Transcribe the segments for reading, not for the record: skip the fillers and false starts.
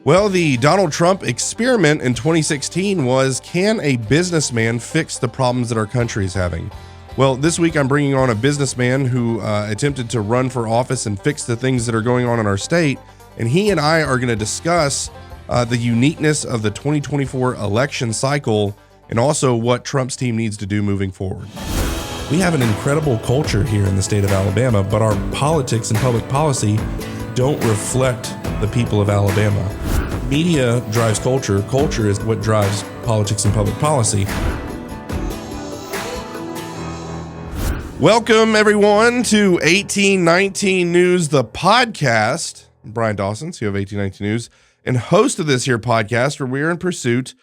Well, the Donald Trump experiment in 2016 was, can a businessman fix the problems that our country is having? Well, this week I'm bringing on a businessman who attempted to run for office and fix the things that are going on in our state. And he and I are going to discuss the uniqueness of the 2024 election cycle and also what Trump's team needs to do moving forward. We have an incredible culture here in the state of Alabama, but our politics and public policy don't reflect the people of Alabama. Media drives culture. Culture is what drives politics and public policy. Welcome, everyone, to 1819 News, the podcast. I'm Bryan Dawson, CEO of 1819 News, and host of this here podcast, where we are in pursuit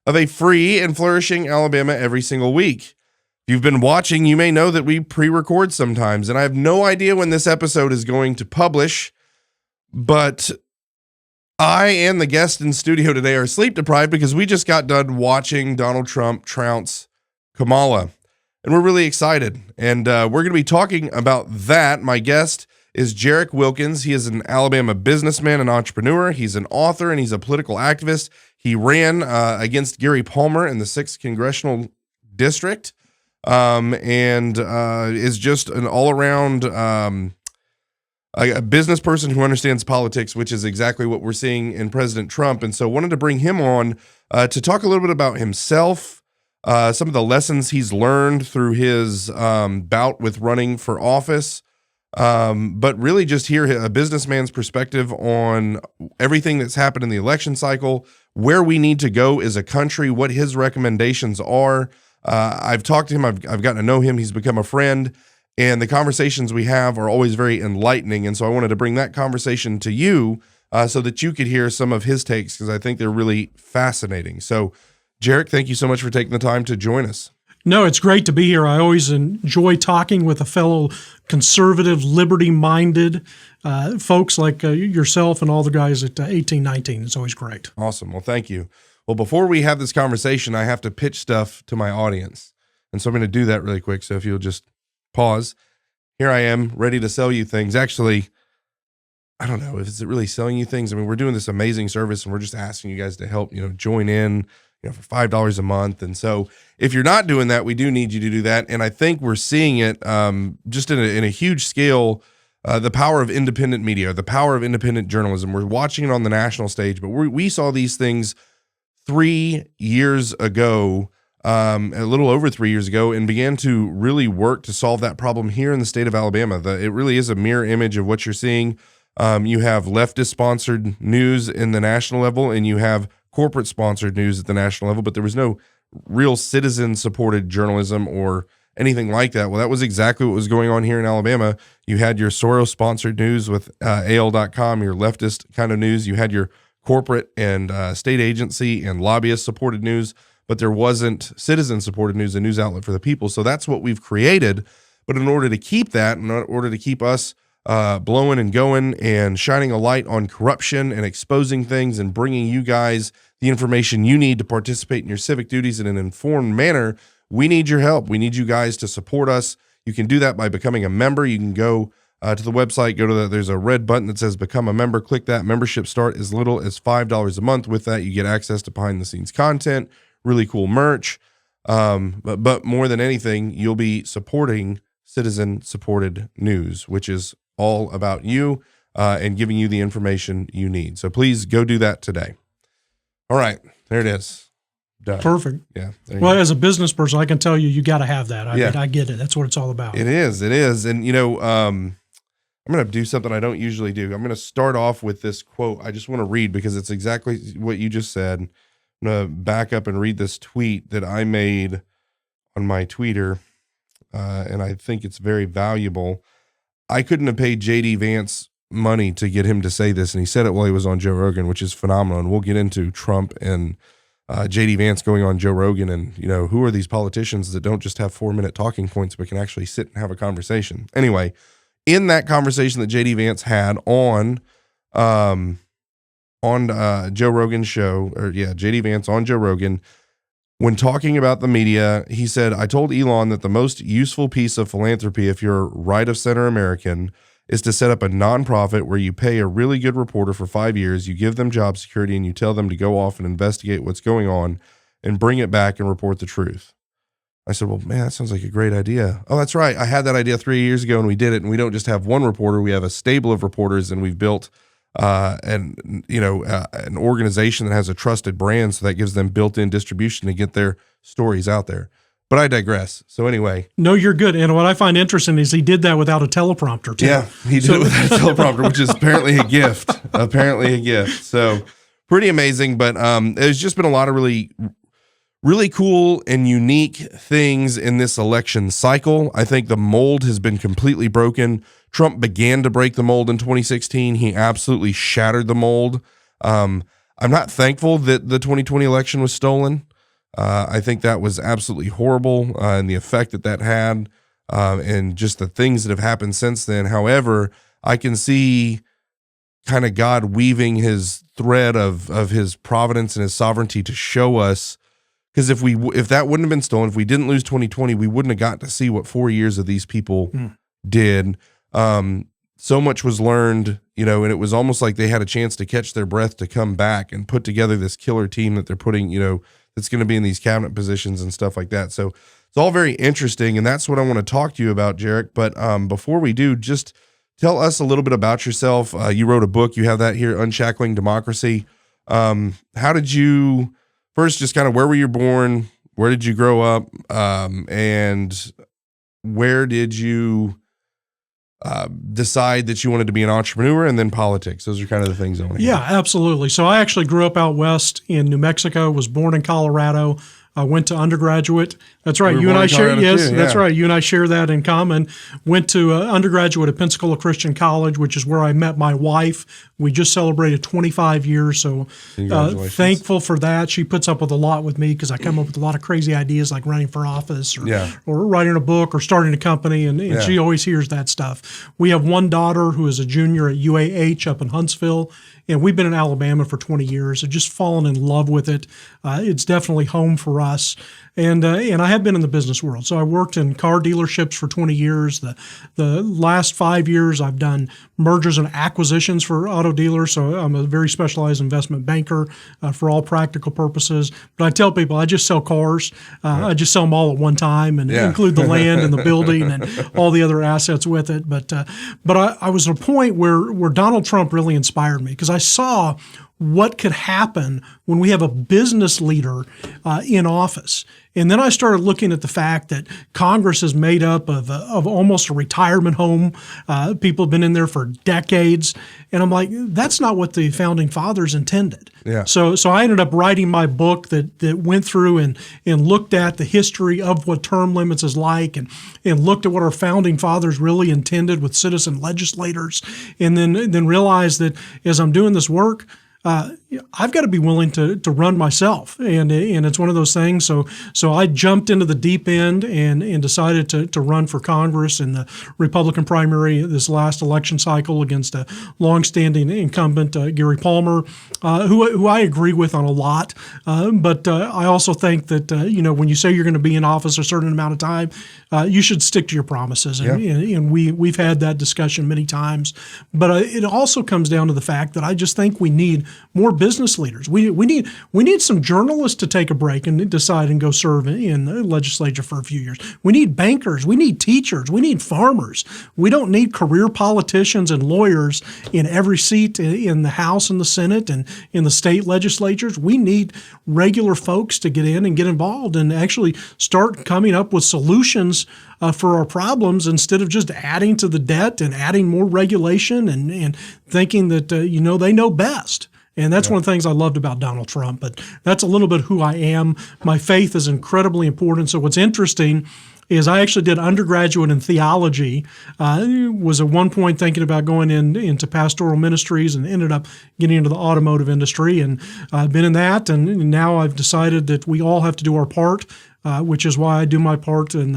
of a free and flourishing Alabama every single week. If you've been watching, you may know that we pre-record sometimes, and I have no idea when this episode is going to publish, but I and the guest in studio today are sleep deprived because we just got done watching Donald Trump trounce Kamala, and we're really excited. And we're going to be talking about that. My guest is Gerrick Wilkins. He is an Alabama businessman and entrepreneur. He's an author and he's a political activist. He ran against Gary Palmer in the 6th Congressional District and is just an all-around a business person who understands politics, which is exactly what we're seeing in President Trump. And so wanted to bring him on to talk a little bit about himself, some of the lessons he's learned through his bout with running for office, but really just hear a businessman's perspective on everything that's happened in the election cycle, where we need to go as a country, what his recommendations are. I've talked to him. I've gotten to know him. He's become a friend. And the conversations we have are always very enlightening. And so I wanted to bring that conversation to you so that you could hear some of his takes, because I think they're really fascinating. So, Gerrick, thank you so much for taking the time to join us. No, it's great to be here. I always enjoy talking with a fellow conservative, liberty-minded folks like yourself and all the guys at 1819. It's always great. Awesome. Well, thank you. Well, before we have this conversation, I have to pitch stuff to my audience. And so I'm going to do that really quick. So if you'll just pause. Here I am, ready to sell you things. Actually, I don't know if it's really selling you things. I mean, we're doing this amazing service and we're just asking you guys to help, join in, for $5 a month. And so if you're not doing that, we do need you to do that. And I think we're seeing it just in a huge scale, the power of independent media, the power of independent journalism. We're watching it on the national stage, but we saw these things 3 years ago, a little over 3 years ago, and began to really work to solve that problem here in the state of Alabama. It really is a mirror image of what you're seeing. You have leftist-sponsored news in the national level, and you have corporate-sponsored news at the national level, but there was no real citizen-supported journalism or anything like that. Well, that was exactly what was going on here in Alabama. You had your Soros-sponsored news with AL.com, your leftist kind of news. You had your corporate and state agency and lobbyist-supported news, but there wasn't citizen-supported news, a news outlet for the people. So that's what we've created. But in order to keep that, in order to keep us blowing and going and shining a light on corruption and exposing things and bringing you guys the information you need to participate in your civic duties in an informed manner, we need your help. We need you guys to support us. You can do that by becoming a member. You can go to the website, there's a red button that says become a member. Click that. Membership start as little as $5 a month. With that, you get access to behind the scenes content, really cool merch. But more than anything, you'll be supporting citizen-supported news, which is all about you and giving you the information you need. So please go do that today. All right, there it is. Done. Perfect. Yeah. Well, as a business person, I can tell you got to have that. I mean, I get it. That's what it's all about. It is. And, I'm going to do something I don't usually do. I'm going to start off with this quote. I just want to read because it's exactly what you just said. I'm going to back up and read this tweet that I made on my Twitter, and I think it's very valuable. I couldn't have paid J.D. Vance money to get him to say this, and he said it while he was on Joe Rogan, which is phenomenal. And we'll get into Trump and J.D. Vance going on Joe Rogan and, who are these politicians that don't just have 4-minute talking points but can actually sit and have a conversation. Anyway, in that conversation that J.D. Vance had on Joe Rogan's show, J.D. Vance on Joe Rogan, when talking about the media, he said, I told Elon that the most useful piece of philanthropy, if you're right of center American, is to set up a nonprofit where you pay a really good reporter for 5 years, you give them job security, and you tell them to go off and investigate what's going on and bring it back and report the truth. I said, well, man, that sounds like a great idea. Oh, that's right. I had that idea 3 years ago and we did it. And we don't just have one reporter. We have a stable of reporters, and we've built an organization that has a trusted brand. So that gives them built-in distribution to get their stories out there. But I digress. So anyway. No, you're good. And what I find interesting is he did that without a teleprompter too. Yeah, he did it without a teleprompter, which is apparently a gift. So pretty amazing. But there's just been a lot of really cool and unique things in this election cycle. I think the mold has been completely broken. Trump began to break the mold in 2016. He absolutely shattered the mold. I'm not thankful that the 2020 election was stolen. I think that was absolutely horrible, and the effect that had, and just the things that have happened since then. However, I can see kind of God weaving his thread of his providence and his sovereignty to show us. Because if that wouldn't have been stolen, if we didn't lose 2020, we wouldn't have got to see what 4 years of these people did. So much was learned, and it was almost like they had a chance to catch their breath to come back and put together this killer team that they're putting, that's going to be in these cabinet positions and stuff like that. So it's all very interesting, and that's what I want to talk to you about, Gerrick. But before we do, just tell us a little bit about yourself. You wrote a book. You have that here, Unshackling Democracy. How did you... First, just kind of where were you born? Where did you grow up? And where did you decide that you wanted to be an entrepreneur, and then politics? Those are kind of the things I want to hear. Yeah, absolutely. So I actually grew up out west in New Mexico, was born in Colorado. I went to undergraduate. That's right. You and I share. Yes, that's right. You and I share that in common. Went to undergraduate at Pensacola Christian College, which is where I met my wife. We just celebrated 25 years, so thankful for that. She puts up with a lot with me because I come up with a lot of crazy ideas like running for office or writing a book or starting a company, and she always hears that stuff. We have one daughter who is a junior at UAH up in Huntsville, and we've been in Alabama for 20 years. I've just fallen in love with it. It's definitely home for us. And I have been in the business world. So I worked in car dealerships for 20 years. The last 5 years, I've done mergers and acquisitions for auto dealers. So I'm a very specialized investment banker for all practical purposes. But I tell people I just sell cars. I just sell them all at one time and include the land and the building and all the other assets with it. But I was at a point where Donald Trump really inspired me because I saw what could happen when we have a business leader in office. And then I started looking at the fact that Congress is made up of almost a retirement home. People have been in there for decades. And I'm like, that's not what the founding fathers intended. Yeah. So I ended up writing my book that went through and looked at the history of what term limits is like and looked at what our founding fathers really intended with citizen legislators. And then realized that as I'm doing this work, I've got to be willing to run myself, and it's one of those things. So I jumped into the deep end and decided to run for Congress in the Republican primary this last election cycle against a longstanding incumbent, Gary Palmer, who I agree with on a lot. But I also think that when you say you're going to be in office a certain amount of time, you should stick to your promises, and we've had that discussion many times. But it also comes down to the fact that I just think we need more business leaders. We need some journalists to take a break and decide and go serve in the legislature for a few years. We need bankers. We need teachers. We need farmers. We don't need career politicians and lawyers in every seat in the House and the Senate and in the state legislatures. We need regular folks to get in and get involved and actually start coming up with solutions for our problems instead of just adding to the debt and adding more regulation and thinking that they know best. And that's one of the things I loved about Donald Trump. But that's a little bit who I am. My faith is incredibly important. So what's interesting is I actually did undergraduate in theology. Was at one point thinking about going into pastoral ministries and ended up getting into the automotive industry. And I've been in that. And now I've decided that we all have to do our part. Which is why I do my part in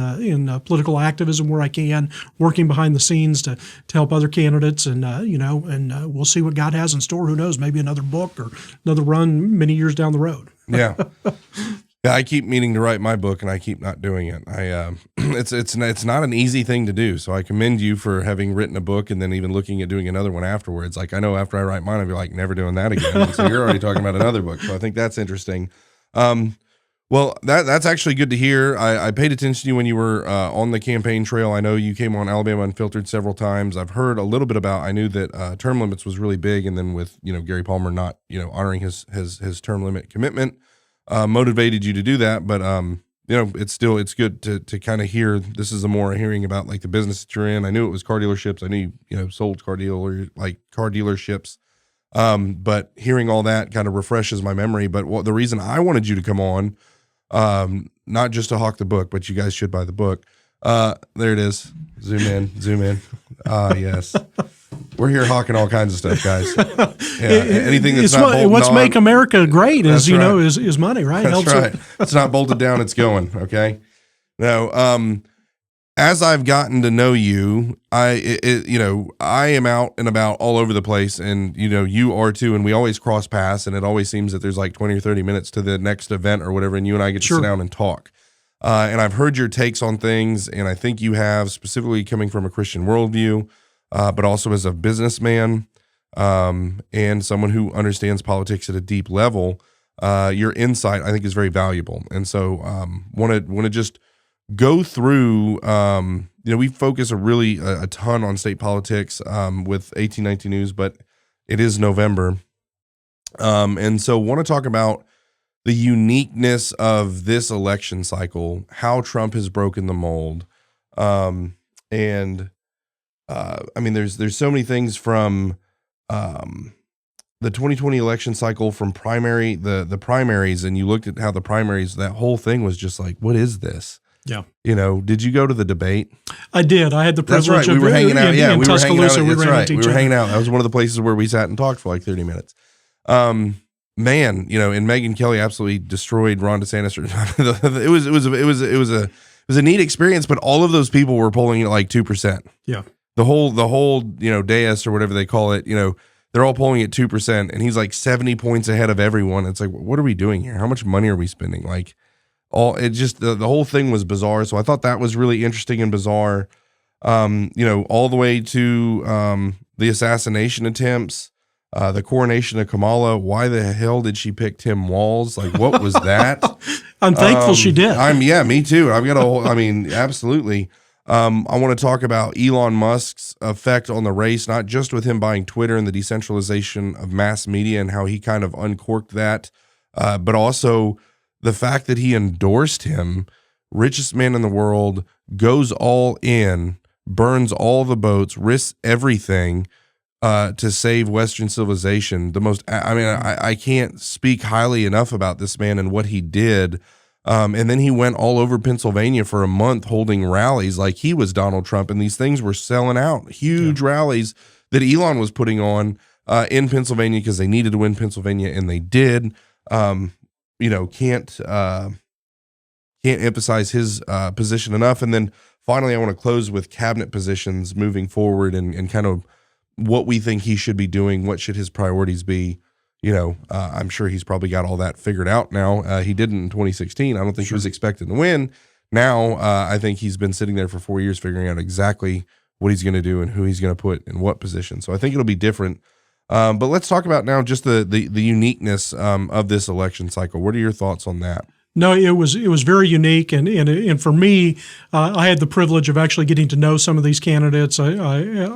political activism where I can, working behind the scenes to help other candidates, and we'll see what God has in store. Who knows? Maybe another book or another run many years down the road. Yeah. Yeah, I keep meaning to write my book, and I keep not doing it. It's not an easy thing to do. So I commend you for having written a book and then even looking at doing another one afterwards. Like I know after I write mine, I'll be like, never doing that again. And so you're already talking about another book. So I think that's interesting. Well, that's actually good to hear. I paid attention to you when you were on the campaign trail. I know you came on Alabama Unfiltered several times. I've heard a little bit about. I knew that term limits was really big, and then with Gary Palmer not honoring his term limit commitment. Motivated you to do that, but it's good to kind of hear. This is a more hearing about like the business that you're in. I knew it was car dealerships. I knew sold car dealerships. But hearing all that kind of refreshes my memory. But the reason I wanted you to come on, not just to hawk the book, but you guys should buy the book. There it is. Zoom in. Yes. We're here hawking all kinds of stuff, guys. Yeah, anything that's not bolted what's on. Make America great is, right. is money, right? That's right. It's not bolted down, it's going, okay? Now, as I've gotten to know you, I am out and about all over the place, and you are too, and we always cross paths, and it always seems that there's like 20 or 30 minutes to the next event or whatever, and you and I get to sit down and talk. And I've heard your takes on things, and I think you have, specifically coming from a Christian worldview, but also as a businessman and someone who understands politics at a deep level, your insight I think is very valuable. And so want to just go through. We focus a ton on state politics with 1819 News, but it is November, and so want to talk about the uniqueness of this election cycle, how Trump has broken the mold, and. There's so many things from the 2020 election cycle, from the primaries, and you looked at how the primaries, that whole thing was just like, what is this? Yeah. Did you go to the debate? I did. I had the privilege of we were hanging out. in Tuscaloosa. We were hanging out. That was one of the places where we sat and talked for like 30 minutes. And Megyn Kelly absolutely destroyed Ron DeSantis. It was a neat experience, but all of those people were polling at like 2%. Yeah. The whole dais or whatever they call it, they're all polling at 2%, and he's like 70 points ahead of everyone. It's like, what are we doing here? How much money are we spending? Like, the whole thing was bizarre. So I thought that was really interesting and bizarre. All the way to the assassination attempts, the coronation of Kamala. Why the hell did she pick Tim Walz? Like, what was that? I'm thankful she did. Me too. I've got absolutely. I want to talk about Elon Musk's effect on the race, not just with him buying Twitter and the decentralization of mass media and how he kind of uncorked that, but also the fact that he endorsed him, richest man in the world, goes all in, burns all the boats, risks everything to save Western civilization. I can't speak highly enough about this man and what he did. And then he went all over Pennsylvania for a month holding rallies like he was Donald Trump, and these things were selling out. Huge rallies that Elon was putting on in Pennsylvania because they needed to win Pennsylvania, and they did. Can't emphasize his position enough. And then finally, I want to close with cabinet positions moving forward and kind of what we think he should be doing. What should his priorities be? I'm sure he's probably got all that figured out now. He didn't in 2016. I don't think he was expected to win. Now, I think he's been sitting there for 4 years figuring out exactly what he's going to do and who he's going to put in what position. So I think it'll be different. But let's talk about now just the uniqueness of this election cycle. What are your thoughts on that? No, it was very unique, and for me, I had the privilege of actually getting to know some of these candidates. I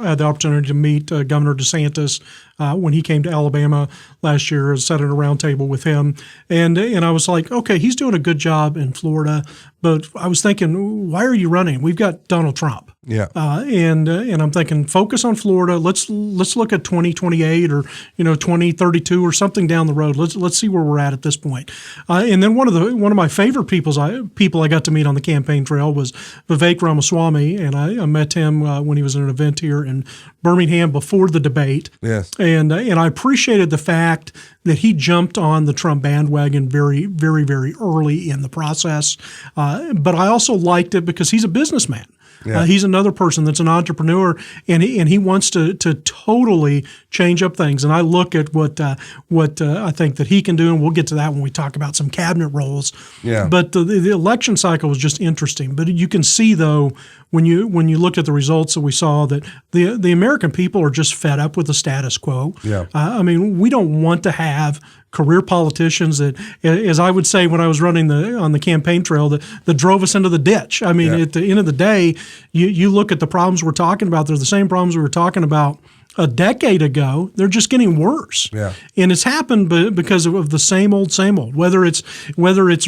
had the opportunity to meet Governor DeSantis when he came to Alabama last year. I sat at a round table with him, and I was like, okay, he's doing a good job in Florida, but I was thinking, why are you running? We've got Donald Trump. Yeah. And I'm thinking, focus on Florida. Let's look at 2028 or 2032 or something down the road. Let's see where we're at this point. And then one of my favorite people I got to meet on the campaign trail was Vivek Ramaswamy, and I met him when he was at an event here in Birmingham before the debate. Yes. And I appreciated the fact that he jumped on the Trump bandwagon very, very, very early in the process. But I also liked it because he's a businessman. Yeah. He's another person that's an entrepreneur, and he wants to totally change up things. And I look at what I think that he can do, and we'll get to that when we talk about some cabinet roles. Yeah. But the election cycle was just interesting. But you can see, though, when you looked at the results that we saw, that the American people are just fed up with the status quo. Yeah. I mean, we don't want to have career politicians that, as I would say when I was running on the campaign trail, that drove us into the ditch. I mean, at the end of the day, you look at the problems we're talking about, they're the same problems we were talking about a decade ago. They're just getting worse. Yeah. And it's happened because of the same old. Whether it's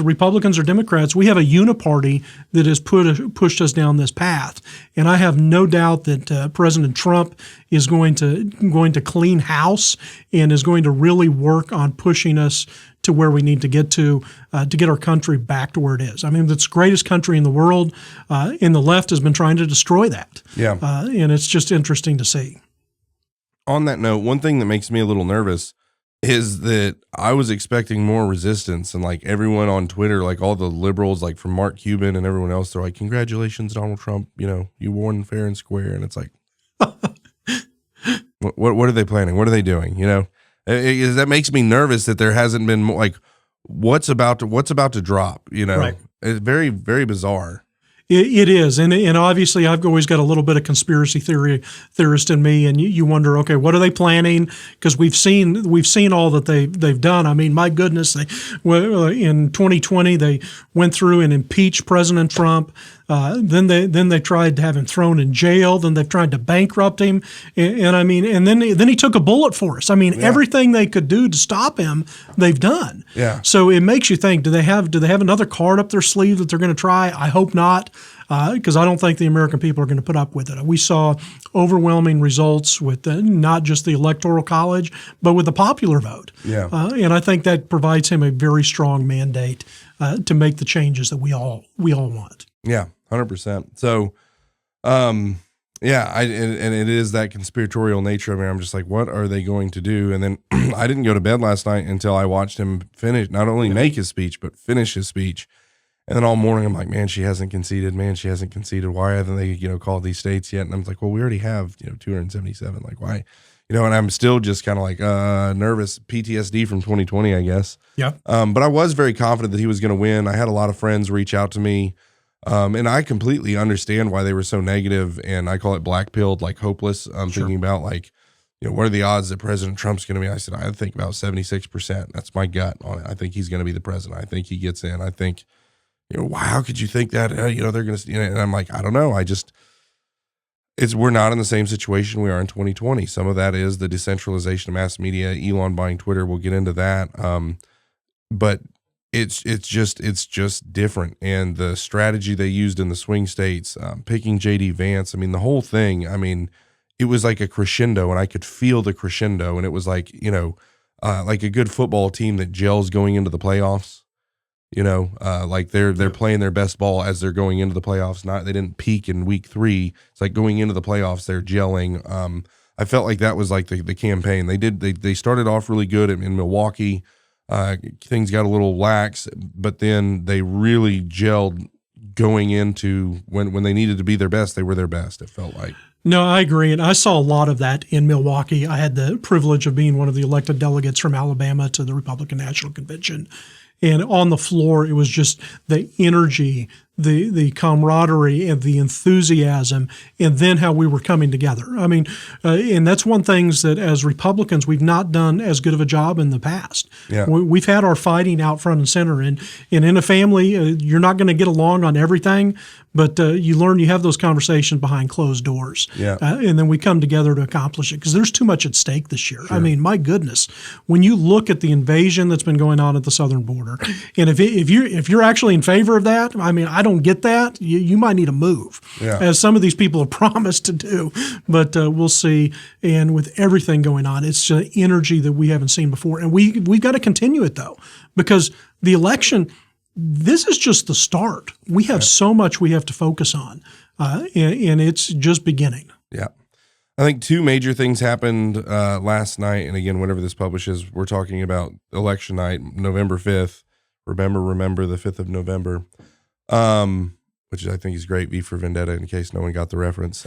Republicans or Democrats, we have a uniparty that has pushed us down this path. And I have no doubt that President Trump is going to clean house and is going to really work on pushing us to where we need to get our country back to where it is. I mean, it's the greatest country in the world, and the left has been trying to destroy that. Yeah. And it's just interesting to see. On that note, one thing that makes me a little nervous is that I was expecting more resistance, and like everyone on Twitter, like all the liberals, like from Mark Cuban and everyone else, they're like, "Congratulations, Donald Trump! You won fair and square." And it's like, what are they planning? What are they doing? That makes me nervous that there hasn't been more, like what's about to drop. Right. It's very, very bizarre. It is, and obviously I've always got a little bit of conspiracy theorist in me, and you wonder, okay, what are they planning? Because we've seen all that they've done. I mean, my goodness, in 2020 they went through and impeached President Trump. Then they tried to have him thrown in jail. Then they've tried to bankrupt him, and then he took a bullet for us. I mean, everything they could do to stop him, they've done. Yeah. So it makes you think: do they have another card up their sleeve that they're going to try? I hope not, because I don't think the American people are going to put up with it. We saw overwhelming results with not just the Electoral College, but with the popular vote. Yeah. And I think that provides him a very strong mandate to make the changes that we all want. Yeah, 100%. So, and it is that conspiratorial nature. I mean, I'm just like, what are they going to do? And then I didn't go to bed last night until I watched him finish, not only make his speech, but finish his speech. And then all morning I'm like, man, she hasn't conceded. Why haven't they, called these states yet? And I'm like, well, we already have, 277. Like, why? And I'm still just kind of like nervous, PTSD from 2020, I guess. Yeah. But I was very confident that he was going to win. I had a lot of friends reach out to me. And I completely understand why they were so negative, and I call it black-pilled, like hopeless. I'm thinking about like, what are the odds that President Trump's going to be? I said, I think about 76%. That's my gut on it. I think he's going to be the president. I think he gets in. I think, how could you think that? They're going to, and I'm like, I don't know. We're not in the same situation we are in 2020. Some of that is the decentralization of mass media, Elon buying Twitter. We'll get into that. But it's just different. And the strategy they used in the swing states, picking JD Vance, I mean, the whole thing, I mean, it was like a crescendo, and I could feel the crescendo. And it was like, like a good football team that gels going into the playoffs, like they're playing their best ball as they're going into the playoffs. They didn't peak in week 3. It's like going into the playoffs, they're gelling. I felt like that was like the campaign. They started off really good in Milwaukee. Things got a little lax, but then they really gelled going into when they needed to be their best. They were their best, it felt like. No, I agree. And I saw a lot of that in Milwaukee. I had the privilege of being one of the elected delegates from Alabama to the Republican National Convention. And on the floor, it was just the energy, the camaraderie, and the enthusiasm, and then how we were coming together. I mean, and that's one thing that as Republicans, we've not done as good of a job in the past. Yeah. We've had our fighting out front and center. And in a family, you're not going to get along on everything, but you learn you have those conversations behind closed doors. Yeah. And then we come together to accomplish it because there's too much at stake this year. Sure. I mean, my goodness, when you look at the invasion that's been going on at the southern border, and if you're actually in favor of that, I mean, I don't get that. You might need to move, as some of these people have promised to do. But we'll see. And with everything going on, it's energy that we haven't seen before, and we've got to continue it though, because the election. This is just the start. We have so much we have to focus on, and it's just beginning. Yeah. I think 2 major things happened last night. And again, whenever this publishes, we're talking about election night, November 5th. Remember the 5th of November. which I think is great. V for Vendetta, in case no one got the reference.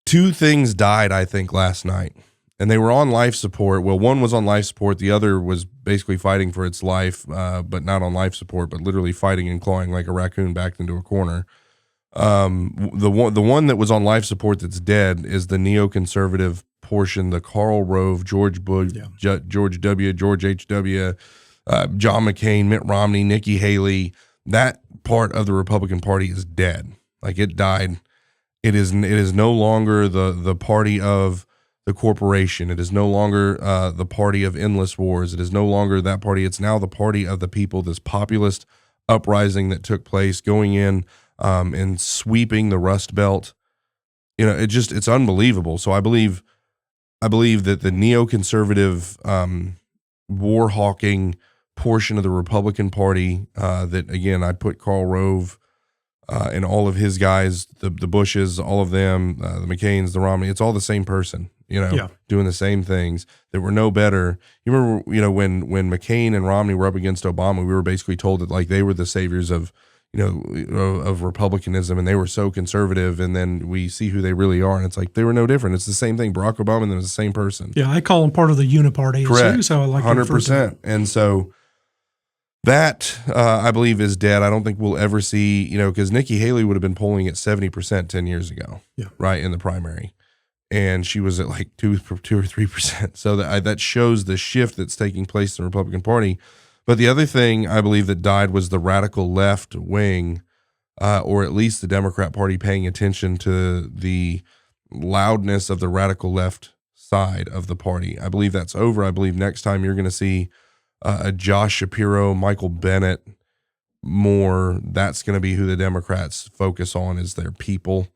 Two things died, I think, last night, and they were on life support. Well, one was on life support. The other was basically fighting for its life, but not on life support, but literally fighting and clawing like a raccoon backed into a corner. The one that was on life support that's dead is the neoconservative portion, the Karl Rove, George Bush, George W., George H.W., John McCain, Mitt Romney, Nikki Haley. That part of the Republican Party is dead. Like, it died. It is no longer the party of the corporation. It is no longer the party of endless wars. It is no longer that party. It's now the party of the people, this populist uprising that took place, going in and sweeping the Rust Belt. It's unbelievable. So I believe that the neoconservative war hawking portion of the Republican Party, that again, I'd put Karl Rove and all of his guys, the Bushes, all of them, the McCains, the Romney, it's all the same person, doing the same things that were no better. You remember, when McCain and Romney were up against Obama, we were basically told that like they were the saviors of Republicanism, and they were so conservative, and then we see who they really are, and it's like they were no different. It's the same thing. Barack Obama and them is the same person. Yeah, I call them part of the uniparty. Correct. Is how I like 100%. And so that, I believe, is dead. I don't think we'll ever see, because Nikki Haley would have been polling at 70% 10 years ago, right, in the primary. And she was at like 2 or 3%. So that shows the shift that's taking place in the Republican Party. But the other thing I believe that died was the radical left wing, or at least the Democrat Party paying attention to the loudness of the radical left side of the party. I believe that's over. I believe next time you're going to see a Josh Shapiro, Michael Bennett more. That's going to be who the Democrats focus on, is their people.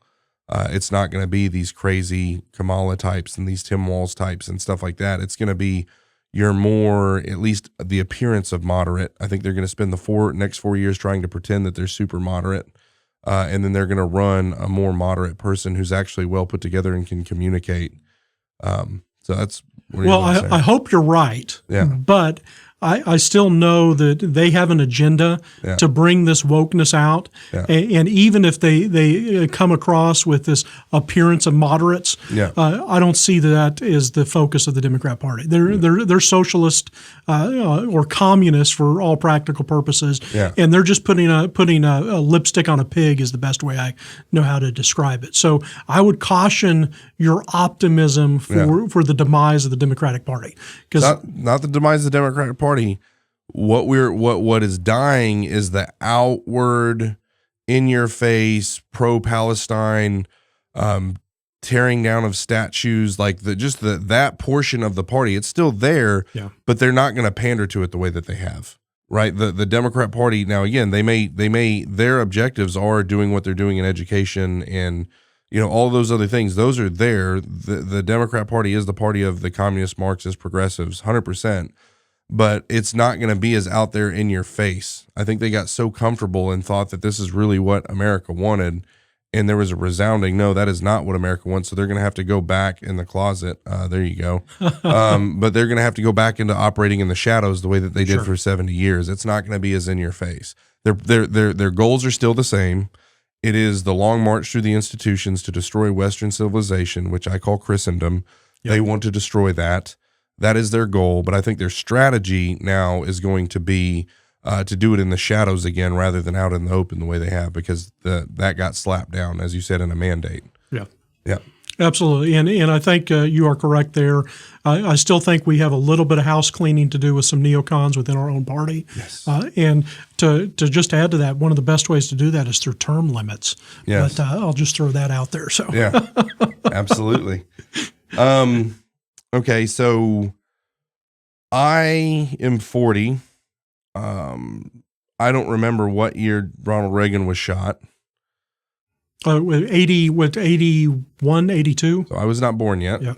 It's not going to be these crazy Kamala types and these Tim Walz types and stuff like that. It's going to be your more, at least the appearance of moderate. I think they're going to spend the next 4 years trying to pretend that they're super moderate. And then they're going to run a more moderate person who's actually well put together and can communicate. So that's what I hope you're right. Yeah. But I still know that they have an agenda to bring this wokeness out. Yeah. And even if they come across with this appearance of moderates, I don't see that as the focus of the Democrat Party. They're socialist or communist for all practical purposes, and they're just putting a lipstick on a pig is the best way I know how to describe it. So I would caution your optimism for the demise of the Democratic Party, because not the demise of the Democratic Party. What is dying is the outward, in your face, pro-Palestine, tearing down of statues, like that portion of the party. It's still there, but they're not going to pander to it the way that they have. Right. The Democrat Party, now again, they may their objectives are doing what they're doing in education and all those other things. Those are there. The Democrat Party is the party of the communist, Marxist, progressives, 100%. But it's not going to be as out there in your face. I think they got so comfortable and thought that this is really what America wanted, and there was a resounding no, that is not what America wants. So they're going to have to go back in the closet. There you go. But they're going to have to go back into operating in the shadows the way that they did for 70 years. It's not going to be as in your face. Their goals are still the same. It is the long march through the institutions to destroy Western civilization, which I call Christendom. Yep. They want to destroy that. That is their goal, but I think their strategy now is going to be to do it in the shadows again rather than out in the open the way they have, because that got slapped down, as you said, in a mandate. Yeah, absolutely, and I think you are correct there. I still think we have a little bit of house cleaning to do with some neocons within our own party. Yes. And to just add to that, one of the best ways to do that is through term limits. Yes. But I'll just throw that out there. So yeah, absolutely. Okay, so I am 40. I don't remember what year Ronald Reagan was shot. 81, 82? So I was not born yet. Yeah.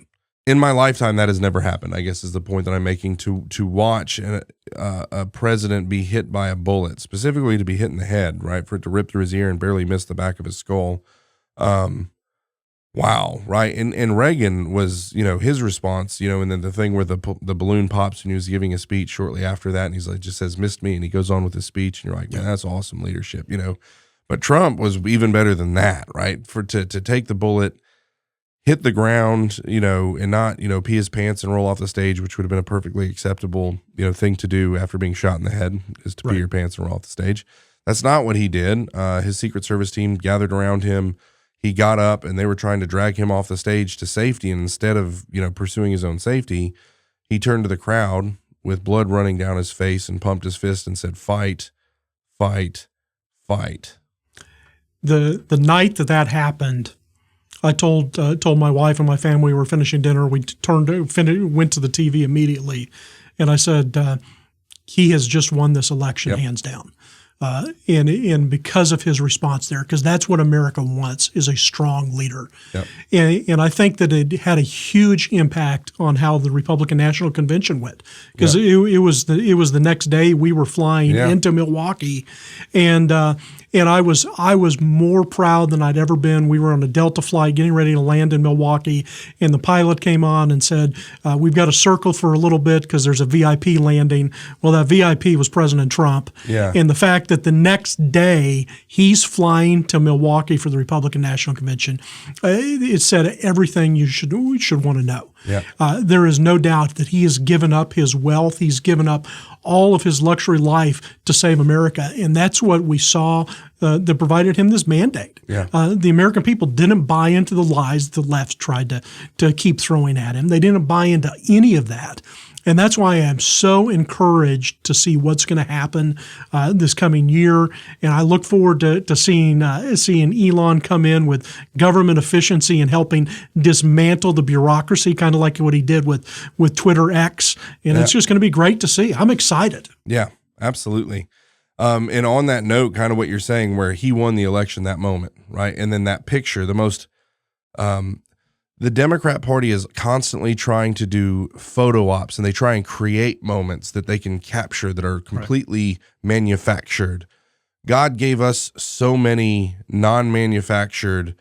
In my lifetime, that has never happened, I guess, is the point that I'm making, to watch a president be hit by a bullet, specifically to be hit in the head, right, for it to rip through his ear and barely miss the back of his skull. Wow, right? And Reagan was, his response, and then the thing where the balloon pops and he was giving a speech shortly after that, and he's like, just says, missed me, and he goes on with his speech, and you're like, man, that's awesome leadership, But But Trump was even better than that, right? To take the bullet, hit the ground, and not, pee his pants and roll off the stage, which would have been a perfectly acceptable, thing to do after being shot in the head, is to pee your pants and roll off the stage. That's not what he did. His Secret Service team gathered around him. He got up and they were trying to drag him off the stage to safety. And instead of, pursuing his own safety, he turned to the crowd with blood running down his face and pumped his fist and said, "Fight, fight, fight." The night that happened, I told my wife and my family we were finishing dinner. We went to the TV immediately, and I said, "He has just won this election, hands down." And because of his response there, because that's what America wants, is a strong leader. Yep. And I think that it had a huge impact on how the Republican National Convention went, because it was the next day we were flying into Milwaukee, and I was more proud than I'd ever been. We were on a Delta flight getting ready to land in Milwaukee, and the pilot came on and said, "We've got to circle for a little bit because there's a VIP landing." Well, that VIP was President Trump. Yeah. And the fact that the next day he's flying to Milwaukee for the Republican National Convention, it said everything we should want to know. Yeah. There is no doubt that he has given up his wealth. He's given up all of his luxury life to save America. And that's what we saw that provided him this mandate. Yeah. The American people didn't buy into the lies the left tried to keep throwing at him. They didn't buy into any of that. And that's why I'm so encouraged to see what's going to happen this coming year. And I look forward to seeing Elon come in with government efficiency and helping dismantle the bureaucracy, kind of like what he did with Twitter X. And it's just going to be great to see. I'm excited. Yeah, absolutely. And on that note, kind of what you're saying, where he won the election that moment, right? And then that picture, the Democrat Party is constantly trying to do photo ops, and they try and create moments that they can capture that are completely manufactured. God gave us so many non-manufactured,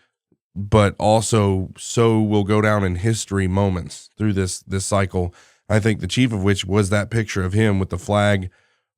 but also so will go down in history moments through this cycle. I think the chief of which was that picture of him with the flag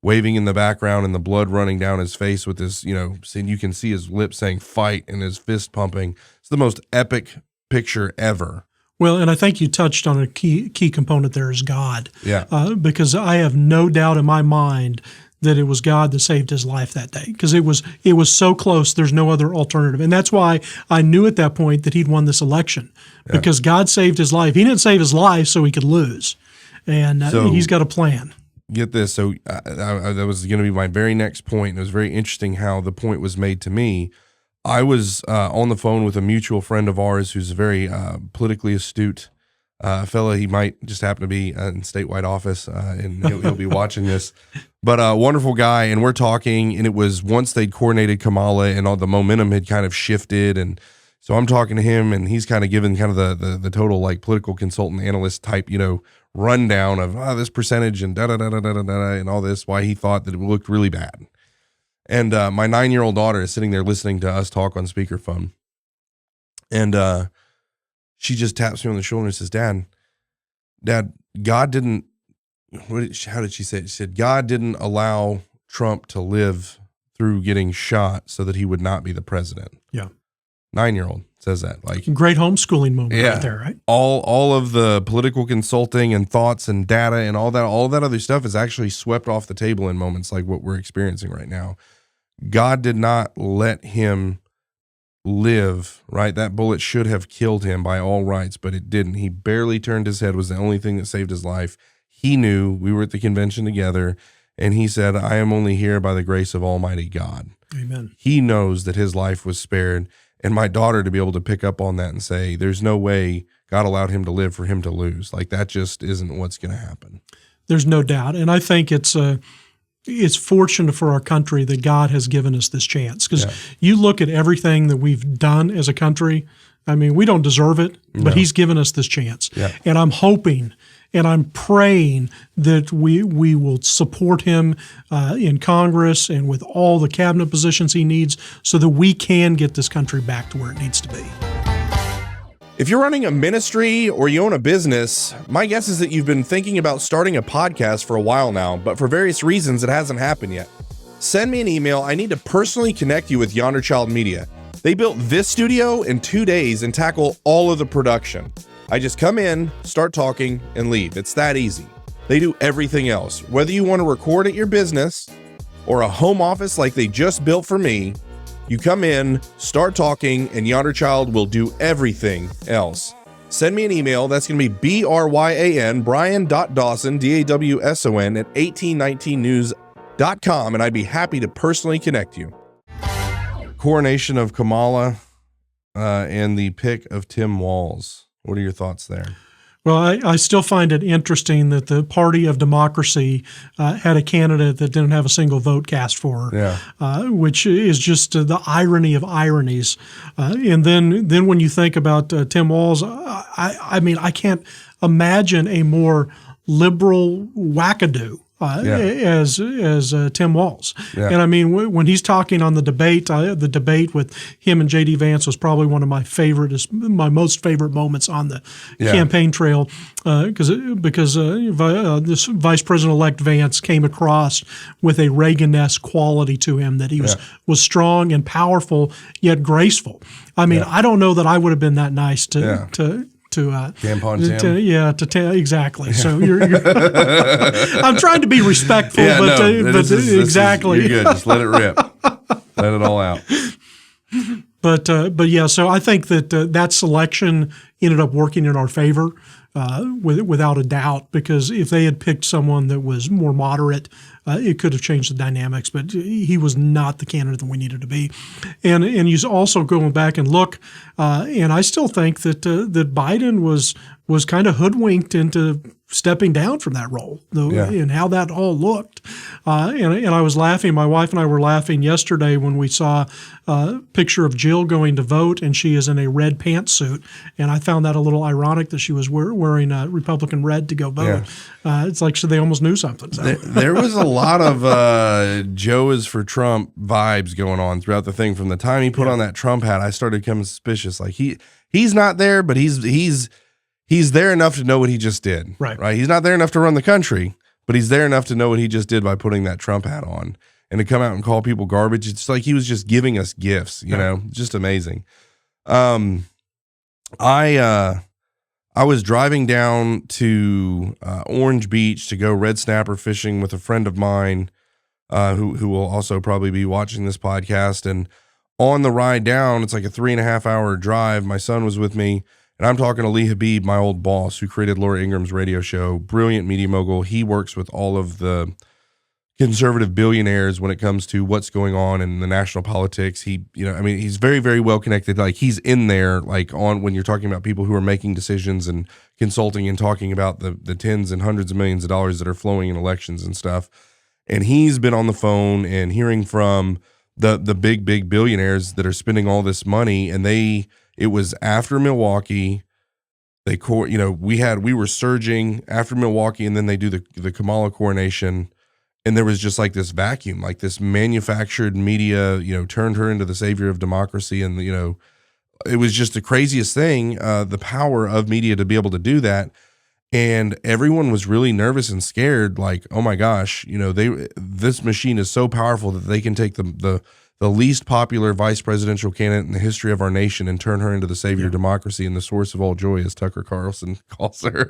waving in the background and the blood running down his face with his, and you can see his lips saying "fight" and his fist pumping. It's the most epic picture ever. Well, and I think you touched on a key component there is God. Yeah. Because I have no doubt in my mind that it was God that saved his life that day, because it was so close. There's no other alternative. And that's why I knew at that point that he'd won this election, because God saved his life. He didn't save his life so he could lose. And so, he's got a plan. Get this. So that was going to be my very next point. It was very interesting how the point was made to me. I was on the phone with a mutual friend of ours who's a very politically astute fella. He might just happen to be in statewide office, and he'll be watching this. But a wonderful guy, and we're talking, and it was once they'd coordinated Kamala, and all the momentum had kind of shifted, and so I'm talking to him, and he's kind of giving kind of the total like political consultant analyst type, rundown of this percentage and da-da-da-da-da-da and all this, why he thought that it looked really bad. And my 9-year-old daughter is sitting there listening to us talk on speakerphone. And she just taps me on the shoulder and says, Dad, God didn't, how did she say it? She said, God didn't allow Trump to live through getting shot so that he would not be the president. Yeah. 9-year-old says that. Like, great homeschooling moment right there, right? All of the political consulting and thoughts and data and all that other stuff is actually swept off the table in moments like what we're experiencing right now. God did not let him live, right? That bullet should have killed him by all rights, but it didn't. He barely turned his head, was the only thing that saved his life. He knew. We were at the convention together, and he said, I am only here by the grace of Almighty God. Amen. He knows that his life was spared. And my daughter to be able to pick up on that and say, there's no way God allowed him to live for him to lose. Like, that just isn't what's going to happen. There's no doubt. And I think it's fortunate for our country that God has given us this chance. Because you look at everything that we've done as a country, I mean, we don't deserve it, but he's given us this chance. Yeah. And I'm hoping and I'm praying that we will support him in Congress and with all the cabinet positions he needs so that we can get this country back to where it needs to be. If you're running a ministry or you own a business, my guess is that you've been thinking about starting a podcast for a while now, but for various reasons, it hasn't happened yet. Send me an email. I need to personally connect you with Yonder Child Media. They built this studio in 2 days and tackle all of the production. I just come in, start talking, and leave. It's that easy. They do everything else. Whether you want to record at your business or a home office like they just built for me, you come in, start talking, and Yonder Child will do everything else. Send me an email. That's going to be BRYAN, Bryan.Dawson, DAWSON at 1819news.com, and I'd be happy to personally connect you. Coronation of Kamala and the pick of Tim Walz. What are your thoughts there? Well, I still find it interesting that the Party of Democracy had a candidate that didn't have a single vote cast for her, which is just the irony of ironies. And then when you think about Tim Walz, I mean, I can't imagine a more liberal wackadoo as Tim Walz. Yeah. And I mean, when he's talking on the debate with him and J.D. Vance was probably one of my most favorite moments on the campaign trail, because this Vice President-elect Vance came across with a Reagan-esque quality to him, that he was strong and powerful yet graceful. I mean, I don't know that I would have been that nice to exactly. Yeah. So you're I'm trying to be respectful, but exactly. You're good. Just let it rip. Let it all out. But yeah, so I think that selection ended up working in our favor, without a doubt, because if they had picked someone that was more moderate, it could have changed the dynamics. But he was not the candidate that we needed to be. And you also going back and look, and I still think that Biden was kind of hoodwinked into stepping down from that role, and how that all looked. And I was laughing. My wife and I were laughing yesterday when we saw a picture of Jill going to vote, and she is in a red pantsuit. And I found that a little ironic that she was wearing Republican red to go vote. Yeah. It's like they almost knew something. So. There was a lot of Joe is for Trump vibes going on throughout the thing. From the time he put on that Trump hat, I started becoming suspicious. Like he's not there, but he's there enough to know what he just did. Right. He's not there enough to run the country, but he's there enough to know what he just did by putting that Trump hat on and to come out and call people garbage. It's like he was just giving us gifts, you know, just amazing. I was driving down to Orange Beach to go red snapper fishing with a friend of mine who will also probably be watching this podcast. And on the ride down, it's like a 3.5 hour drive. My son was with me. And I'm talking to Lee Habib, my old boss, who created Laura Ingram's radio show, brilliant media mogul. He works with all of the conservative billionaires when it comes to what's going on in the national politics. He's very, very well connected. Like he's in there, like on when you're talking about people who are making decisions and consulting and talking about the tens and hundreds of millions of dollars that are flowing in elections and stuff. And he's been on the phone and hearing from the big billionaires that are spending all this money, and it was after Milwaukee. We were surging after Milwaukee, and then they do the Kamala coronation, and there was just like this vacuum, like this manufactured media, turned her into the savior of democracy, and it was just the craziest thing, the power of media to be able to do that, and everyone was really nervous and scared, like, oh my gosh, this machine is so powerful that they can take the least popular vice presidential candidate in the history of our nation and turn her into the savior of democracy and the source of all joy, as Tucker Carlson calls her.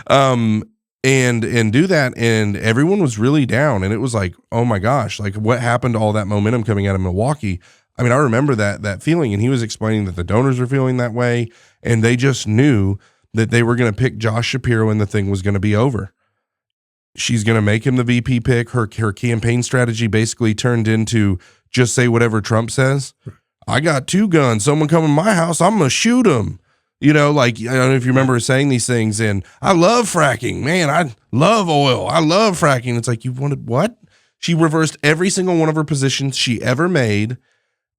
And do that. And everyone was really down. And it was like, oh my gosh, like what happened to all that momentum coming out of Milwaukee? I mean, I remember that feeling, and he was explaining that the donors were feeling that way, and they just knew that they were going to pick Josh Shapiro and the thing was going to be over. She's going to make him the VP pick. Her campaign strategy basically turned into just say whatever Trump says. I got 2 guns. Someone come in my house, I'm going to shoot him. I don't know if you remember saying these things, and I love fracking. Man, I love oil. I love fracking. It's like, you wanted what? She reversed every single one of her positions she ever made,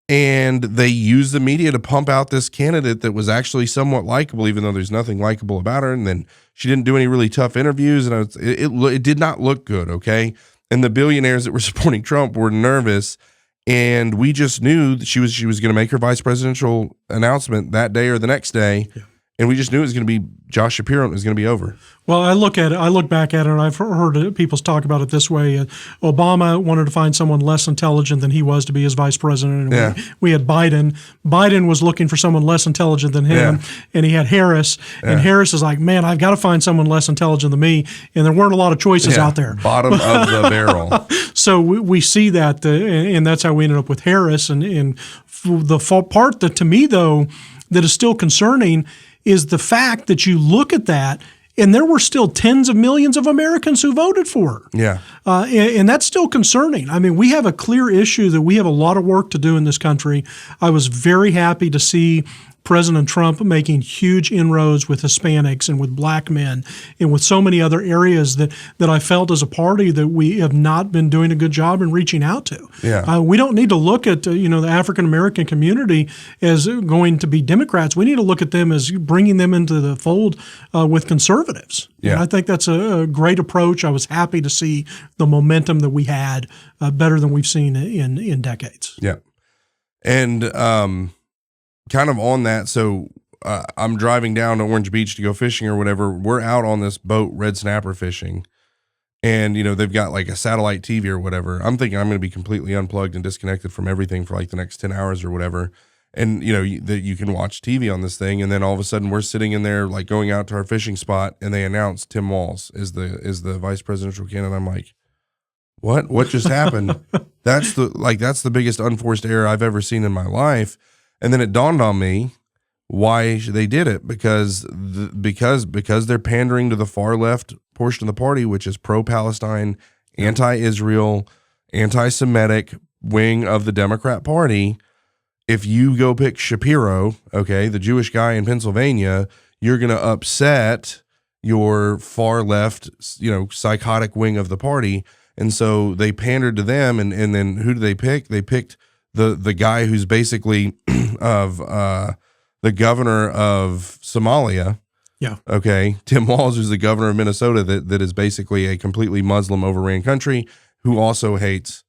and they used the media to pump out this candidate that was actually somewhat likable, even though there's nothing likable about her. And then she didn't do any really tough interviews, and it did not look good, okay? And the billionaires that were supporting Trump were nervous, and we just knew that she was going to make her vice presidential announcement that day or the next day, And we just knew it was going to be Josh Shapiro and it was going to be over. Well, I look back at it, and I've heard people talk about it this way. Obama wanted to find someone less intelligent than he was to be his vice president. And we had Biden. Biden was looking for someone less intelligent than him, and he had Harris. And Harris is like, man, I've got to find someone less intelligent than me. And there weren't a lot of choices out there. Bottom of the barrel. So we see that, and that's how we ended up with Harris. And the part that, to me, though, that is still concerning is the fact that you look at that, and there were still tens of millions of Americans who voted for her. Yeah. And that's still concerning. I mean, we have a clear issue that we have a lot of work to do in this country. I was very happy to see President Trump making huge inroads with Hispanics and with black men and with so many other areas that I felt as a party that we have not been doing a good job in reaching out to. Yeah. We don't need to look at the African-American community as going to be Democrats. We need to look at them as bringing them into the fold with conservatives. Yeah. And I think that's a great approach. I was happy to see the momentum that we had, better than we've seen in decades. Yeah. And kind of on that, so I'm driving down to Orange Beach to go fishing or whatever. We're out on this boat, red snapper fishing, and they've got like a satellite TV or whatever. I'm thinking I'm going to be completely unplugged and disconnected from everything for like the next 10 hours or whatever. And that you can watch TV on this thing, and then all of a sudden we're sitting in there like going out to our fishing spot, and they announce Tim Walz is the vice presidential candidate. I'm like, what just happened? That's the biggest unforced error I've ever seen in my life. And then it dawned on me why they did it, because they're pandering to the far left portion of the party, which is pro-Palestine, anti-Israel, anti-Semitic wing of the Democrat Party. If you go pick Shapiro, okay, the Jewish guy in Pennsylvania, you're going to upset your far left, psychotic wing of the party. And so they pandered to them. And then who do they pick? They picked the guy who's basically of the governor of Somalia. Yeah. Okay. Tim Walz, who's the governor of Minnesota, that is basically a completely Muslim overran country who also hates,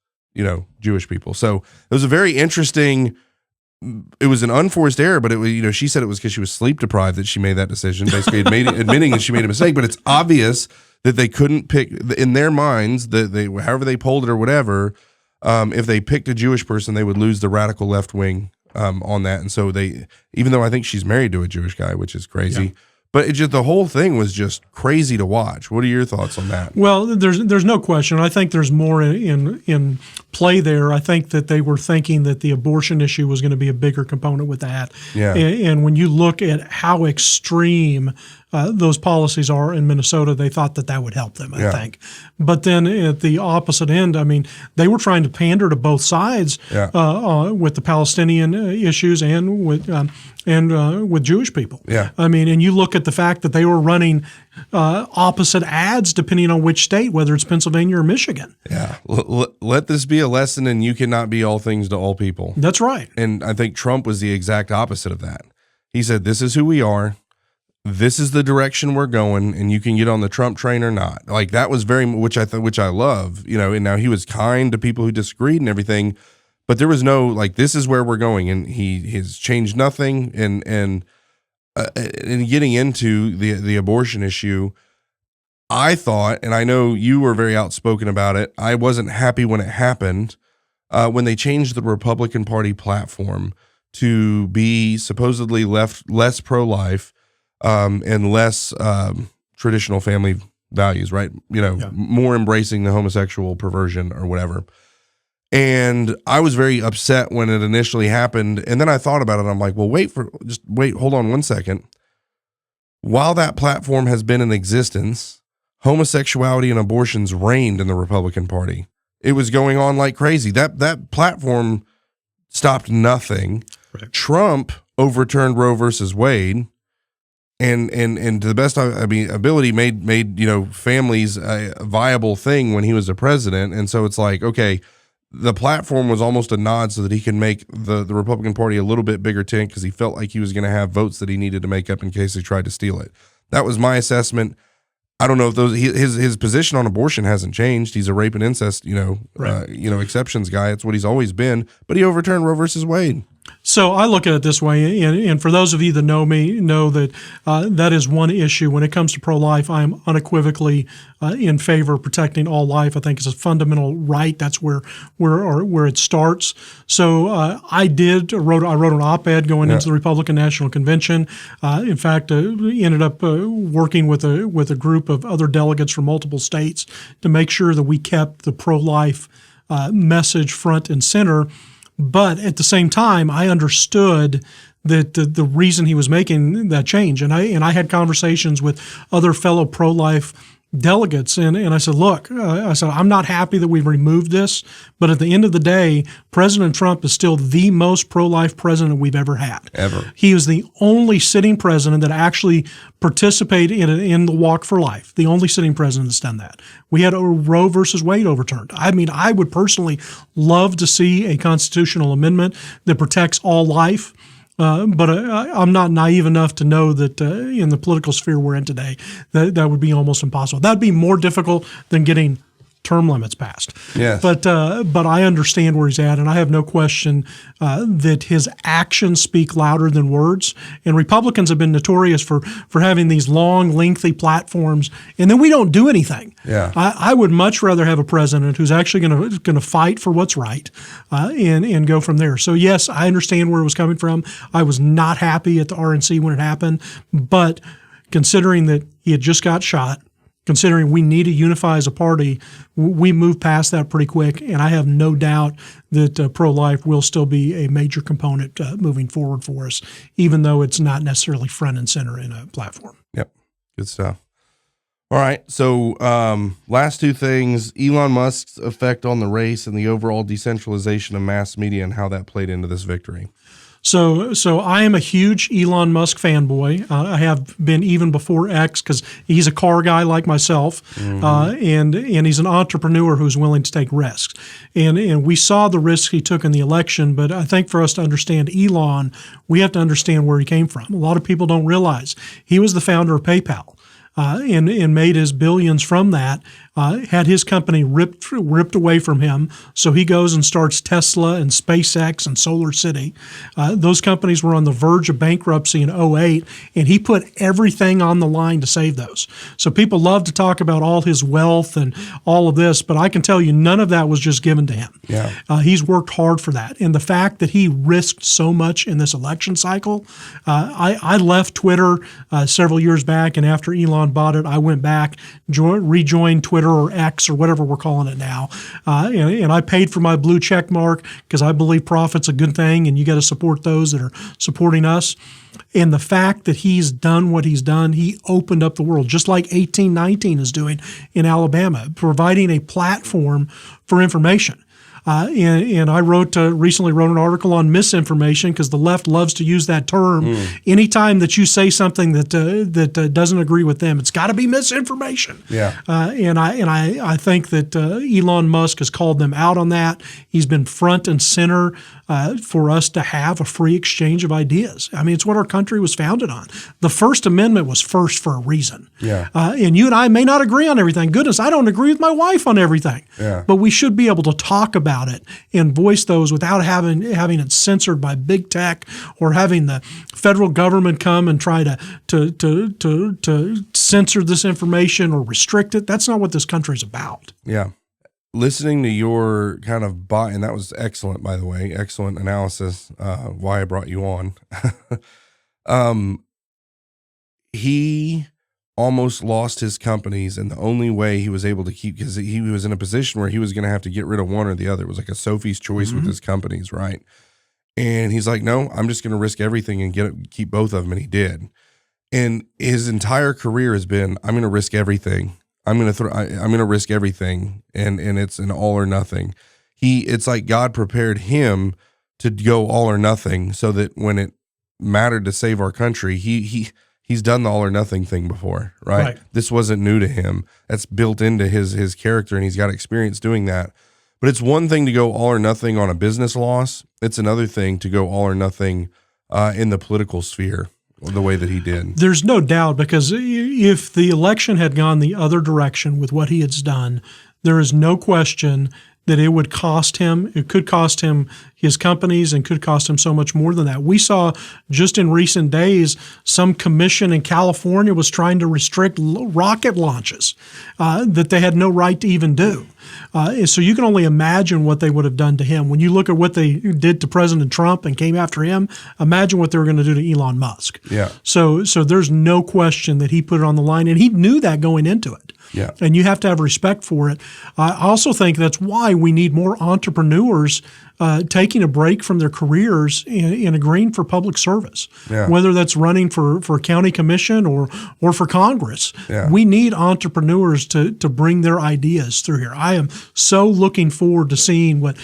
Jewish people. So it was a very interesting. It was an unforced error, but it was, she said it was because she was sleep deprived that she made that decision, basically admitting that she made a mistake. But it's obvious that they couldn't pick, in their minds, that however they polled it or whatever, if they picked a Jewish person, they would lose the radical left wing on that. And so even though I think she's married to a Jewish guy, which is crazy, but the whole thing was just crazy to watch. What are your thoughts on that? Well, there's no question. I think there's more in play there. I think that they were thinking that the abortion issue was going to be a bigger component with that. Yeah. And when you look at how extreme those policies are in Minnesota, they thought that would help them, I think. But then at the opposite end, I mean, they were trying to pander to both sides with the Palestinian issues and with Jewish people. Yeah. I mean, and you look at the fact that they were running opposite ads depending on which state, whether it's Pennsylvania or Michigan. Yeah. Let this be a lesson, and you cannot be all things to all people. That's right. And I think Trump was the exact opposite of that. He said, this is who we are. This is the direction we're going, and you can get on the Trump train or not. Like, that was which I love, and now he was kind to people who disagreed and everything, but there was no, like, this is where we're going, and he has changed nothing. And getting into the abortion issue, I thought, and I know you were very outspoken about it, I wasn't happy when it happened, when they changed the Republican Party platform to be supposedly less pro-life, and less traditional family values, right? More embracing the homosexual perversion or whatever. And I was very upset when it initially happened. And then I thought about it. I'm like, well, hold on one second. While that platform has been in existence, homosexuality and abortions reigned in the Republican Party. It was going on like crazy. That platform stopped nothing. Right. Trump overturned Roe versus Wade. And to the best of ability made families a viable thing when he was a president. And so it's like, okay, the platform was almost a nod so that he can make the Republican Party a little bit bigger tent, because he felt like he was going to have votes that he needed to make up in case they tried to steal it. That was my assessment. I don't know if his position on abortion hasn't changed. He's a rape and incest, exceptions guy. It's what he's always been. But he overturned Roe versus Wade. So I look at it this way, and for those of you that know me, know that that is one issue. When it comes to pro-life, I am unequivocally in favor of protecting all life. I think it's a fundamental right. That's where it starts. So I wrote an op-ed going into the Republican National Convention. In fact, ended up working with a group of other delegates from multiple states to make sure that we kept the pro-life message front and center. But at the same time, I understood that the reason he was making that change, and I had conversations with other fellow pro-life delegates, and I said, look, I'm not happy that we've removed this, but at the end of the day, President Trump is still the most pro-life president we've ever had. Ever. He is the only sitting president that actually participated in the Walk for Life, the only sitting president that's done that. We had Roe versus Wade overturned. I mean, I would personally love to see a constitutional amendment that protects all life. But I'm not naive enough to know that in the political sphere we're in today, that would be almost impossible. That'd be more difficult than getting term limits passed. Yes. But I understand where he's at, and I have no question that his actions speak louder than words. And Republicans have been notorious for having these long, lengthy platforms, and then we don't do anything. Yeah. I would much rather have a president who's actually going to fight for what's right and go from there. So yes, I understand where it was coming from. I was not happy at the RNC when it happened, but considering that he had just got shot, considering we need to unify as a party, we moved past that pretty quick, and I have no doubt that pro-life will still be a major component moving forward for us, even though it's not necessarily front and center in a platform. Yep, good stuff. All right, so last two things, Elon Musk's effect on the race and the overall decentralization of mass media and how that played into this victory. So I am a huge Elon Musk fanboy. I have been even before X because he's a car guy like myself, and he's an entrepreneur who's willing to take risks. And we saw the risks he took in the election, but I think for us to understand Elon, we have to understand where he came from. A lot of people don't realize he was the founder of PayPal. And made his billions from that, had his company ripped away from him. So he goes and starts Tesla and SpaceX and Solar City. Those companies were on the verge of bankruptcy in 2008, and he put everything on the line to save those. So people love to talk about all his wealth and all of this, but I can tell you none of that was just given to him. Yeah. He's worked hard for that. And the fact that he risked so much in this election cycle, I left Twitter several years back, and after Elon bought it, I went back, rejoined Twitter or X or whatever we're calling it now, and I paid for my blue check mark because I believe profit's a good thing, and you got to support those that are supporting us. And the fact that he's done what he's done, he opened up the world, just like 1819 is doing in Alabama, providing a platform for information. And I recently wrote an article on misinformation because the left loves to use that term. Anytime that you say something that doesn't agree with them, it's got to be misinformation. Yeah. And I think that Elon Musk has called them out on that. He's been front and center for us to have a free exchange of ideas. I mean, it's what our country was founded on. The First Amendment was first for a reason. Yeah. And you and I may not agree on everything. Goodness, I don't agree with my wife on everything. Yeah. But we should be able to talk about it and voice those without having it censored by big tech or having the federal government come and try to censor this information or restrict it. That's not what this country is about. Yeah. Listening to your kind of and that was excellent, by the way, excellent analysis, why I brought you on. He almost lost his companies, and the only way he was able to keep, because he was in a position where he was going to have to get rid of one or the other. It was like a Sophie's choice with his companies, right? And he's like, no, I'm just going to risk everything and keep both of them, and he did. And his entire career has been, I'm going to risk everything. I'm going to risk everything, and it's an all or nothing. It's like God prepared him to go all or nothing, so that when it mattered to save our country, he's done the all or nothing thing before, right? This wasn't new to him. That's built into his character, and he's got experience doing that. But it's one thing to go all or nothing on a business loss. It's another thing to go all or nothing in the political sphere the way that he did. There's no doubt, because if the election had gone the other direction with what he has done, there is no question that it would cost him. It could cost him his companies and could cost him so much more than that. We saw just in recent days, some commission in California was trying to restrict rocket launches that they had no right to even do. So you can only imagine what they would have done to him. When you look at what they did to President Trump and came after him, imagine what they were going to do to Elon Musk. Yeah. So there's no question that he put it on the line, and he knew that going into it. Yeah. And you have to have respect for it. I also think that's why we need more entrepreneurs taking a break from their careers and agreeing for public service, whether that's running for county commission or for Congress. Yeah. We need entrepreneurs to bring their ideas through here. I am so looking forward to seeing what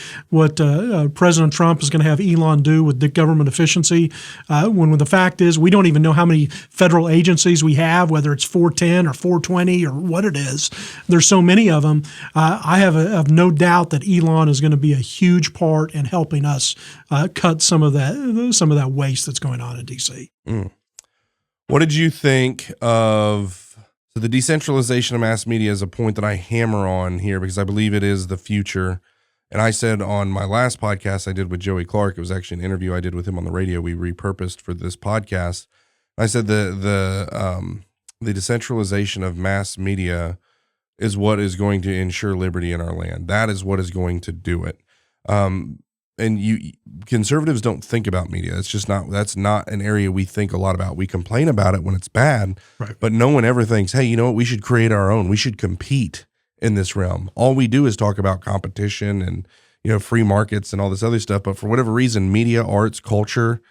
President Trump is going to have Elon do with the government efficiency, when the fact is we don't even know how many federal agencies we have, whether it's 410 or 420 or what it is. There's so many of them. I have no doubt that Elon is going to be a huge part in helping us cut some of that waste that's going on in D.C. What did you think of the decentralization of mass media? Is a point that I hammer on here because I believe it is the future. And I said on my last podcast I did with Joey Clark, it was actually an interview I did with him on the radio. We repurposed for this podcast. I said the decentralization of mass media is what is going to ensure liberty in our land. That is what is going to do it. And conservatives don't think about media. That's not an area we think a lot about. We complain about it when it's bad, right. But no one ever thinks, hey, you know what? We should create our own. We should compete in this realm. All we do is talk about competition and, free markets and all this other stuff. But for whatever reason, media, arts, culture,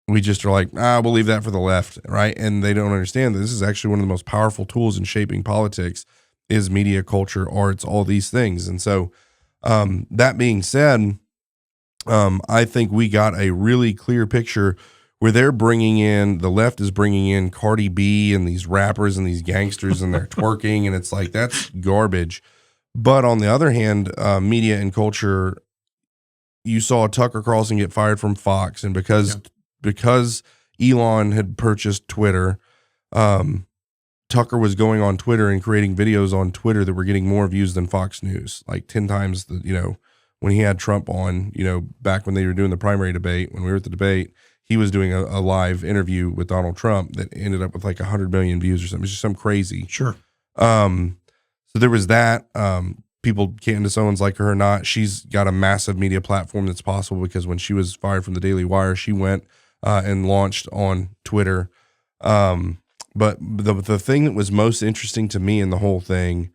we just are like, we'll leave that for the left, right? And they don't understand that this is actually one of the most powerful tools in shaping politics is media, culture, arts, all these things. And so that being said, I think we got a really clear picture where the left is bringing in Cardi B and these rappers and these gangsters and they're twerking and it's like, that's garbage. But on the other hand, media and culture, you saw Tucker Carlson get fired from Fox, and because Elon had purchased Twitter, Tucker was going on Twitter and creating videos on Twitter that were getting more views than Fox News, like 10 times when he had Trump on, back when they were doing the primary debate, when we were at the debate, he was doing a live interview with Donald Trump that ended up with like 100 million views or something. It's just some crazy. Sure. So there was that. People, Candace Owens, like her or not, she's got a massive media platform that's possible because when she was fired from the Daily Wire, she went and launched on Twitter. But the thing that was most interesting to me in the whole thing,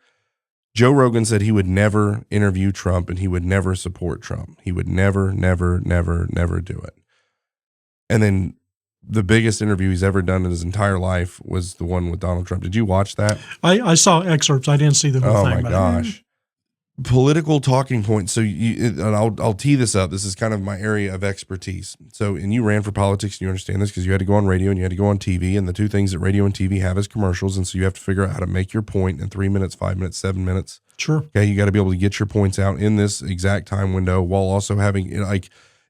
Joe Rogan said he would never interview Trump and he would never support Trump. He would never do it. And then the biggest interview he's ever done in his entire life was the one with Donald Trump. Did you watch that? I saw excerpts. I didn't see the whole thing. Oh my gosh. Political talking points. So and I'll tee this up. This is kind of my area of expertise. So, and you ran for politics and you understand this because you had to go on radio and you had to go on TV, and the two things that radio and TV have is commercials. And so you have to figure out how to make your point in 3 minutes, 5 minutes, 7 minutes. Sure. Okay. You got to be able to get your points out in this exact time window while also having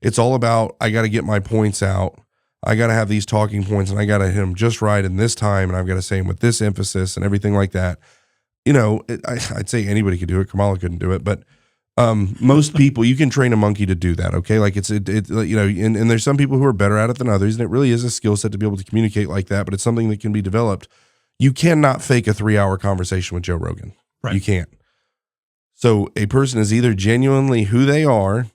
it's all about, I got to get my points out. I got to have these talking points and I got to hit them just right in this time. And I've got to say them with this emphasis and everything like that. I'd say anybody could do it. Kamala couldn't do it, but most people, you can train a monkey to do that. Okay. Like and there's some people who are better at it than others. And it really is a skill set to be able to communicate like that, but it's something that can be developed. You cannot fake a 3-hour conversation with Joe Rogan. Right. You can't. So a person is either genuinely who they are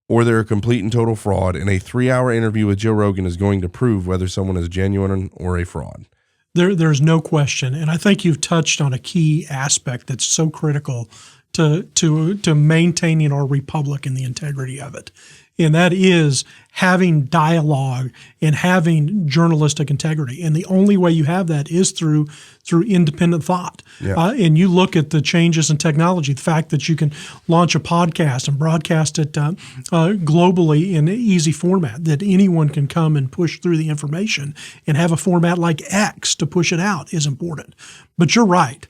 or they're a complete and total fraud. And a 3-hour interview with Joe Rogan is going to prove whether someone is genuine or a fraud. There's no question. And I think you've touched on a key aspect that's so critical to maintaining our republic and the integrity of it. And that is having dialogue and having journalistic integrity. And the only way you have that is through independent thought. Yeah. And you look at the changes in technology, the fact that you can launch a podcast and broadcast it globally in an easy format, that anyone can come and push through the information and have a format like X to push it out is important. But you're right.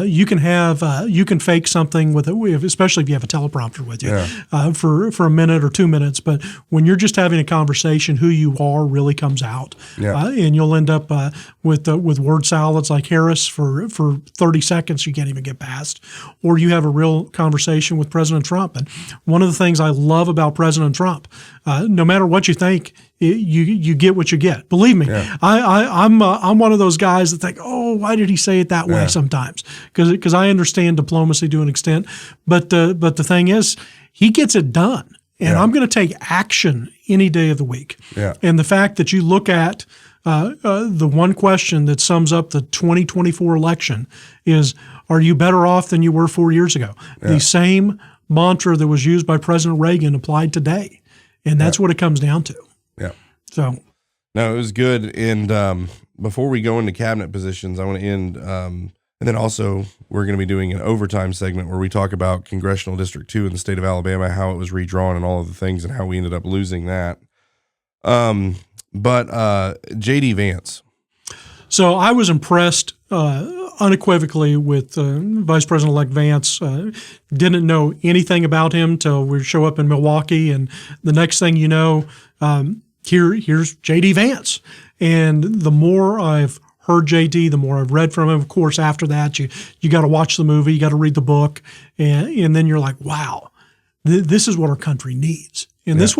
You can fake something with it, especially if you have a teleprompter with you, for a minute or 2 minutes. candidates, but when you're just having a conversation, who you are really comes out, and you'll end up with word salads like Harris for 30 seconds you can't even get past, or you have a real conversation with President Trump. And one of the things I love about President Trump, no matter what you think, you get what you get. Believe me, I'm one of those guys that think, oh, why did he say it that way sometimes? Because I understand diplomacy to an extent, but the thing is, he gets it done, and I'm going to take action any day of the week. And the fact that you look at the one question that sums up the 2024 election is, are you better off than you were 4 years ago? The same mantra that was used by President Reagan applied today, and that's what it comes down to. So, no, it was good. And before we go into cabinet positions, I want to end, and then also we're going to be doing an overtime segment where we talk about Congressional District 2 in the state of Alabama, how it was redrawn and all of the things, and how we ended up losing that. But J.D. Vance. So I was impressed unequivocally with Vice President-elect Vance. Didn't know anything about him till we show up in Milwaukee, and the next thing you know, here's J.D. Vance. And the more I've heard J.D., the more I've read from him. Of course, after that, you got to watch the movie, you got to read the book, and then you're like, wow, this is what our country needs, and this is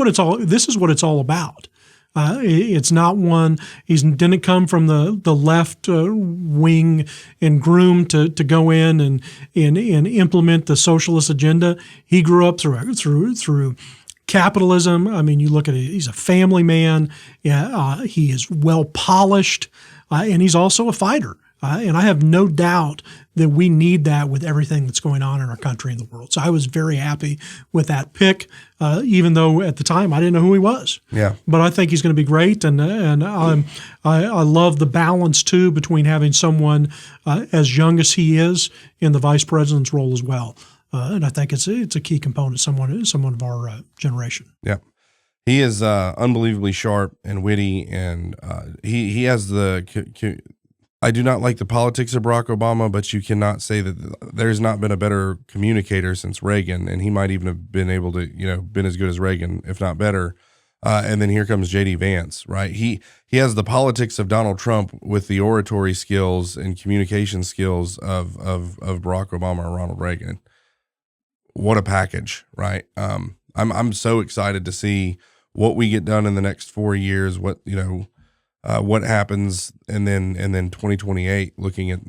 what it's all about. It's not one. He didn't come from the left wing and groomed to go in and implement the socialist agenda. He grew up through capitalism. I mean, you look at it. He's a family man. He is well polished, and he's also a fighter. And I have no doubt that we need that with everything that's going on in our country and the world. So I was very happy with that pick, even though at the time I didn't know who he was. But I think he's going to be great, and I love the balance too between having someone as young as he is in the vice president's role as well. And I think it's a key component. Someone of our generation. He is unbelievably sharp and witty, and he has the. I do not like the politics of Barack Obama, but you cannot say that there's not been a better communicator since Reagan, and he might even have been able to, been as good as Reagan, if not better. And then here comes J.D. Vance, right? He has the politics of Donald Trump with the oratory skills and communication skills of Barack Obama or Ronald Reagan. What a package, right? I'm so excited to see what we get done in the next 4 years. What happens, and then 2028, looking at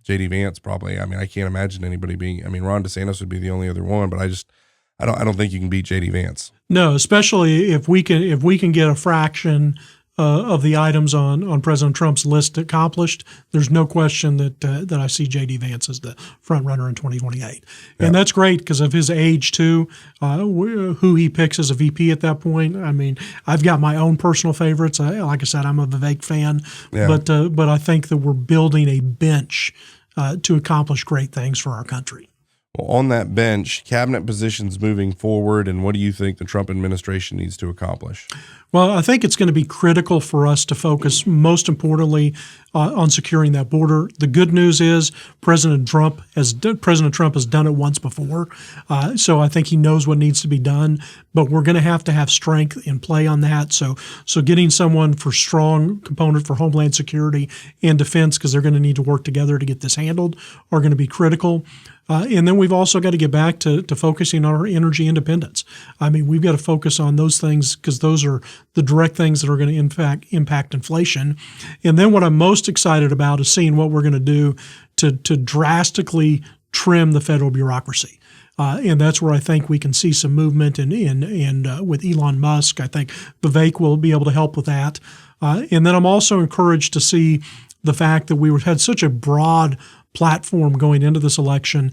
J.D. Vance probably. I mean, I can't imagine anybody being. I mean, Ron DeSantis would be the only other one, but I don't think you can beat J.D. Vance. No, especially if we can get a fraction of the items on President Trump's list accomplished. There's no question that I see J.D. Vance as the front runner in 2028, and that's great because of his age too. Who he picks as a VP at that point. I mean, I've got my own personal favorites. Like I said, I'm a Vivek fan, but I think that we're building a bench to accomplish great things for our country. Well, on that bench, cabinet positions moving forward, and what do you think the Trump administration needs to accomplish? Well, I think it's going to be critical for us to focus, most importantly, on securing that border. The good news is President Trump has done it once before, so I think he knows what needs to be done. But we're going to have strength in play on that. So getting someone for strong component for Homeland Security and Defense, because they're going to need to work together to get this handled, are going to be critical. And then we've also got to get back to focusing on our energy independence. I mean, we've got to focus on those things because those are the direct things that are going to impact inflation. And then what I'm most excited about is seeing what we're going to do to drastically trim the federal bureaucracy. And that's where I think we can see some movement and with Elon Musk. I think Vivek will be able to help with that. And then I'm also encouraged to see the fact that we had such a broad platform going into this election.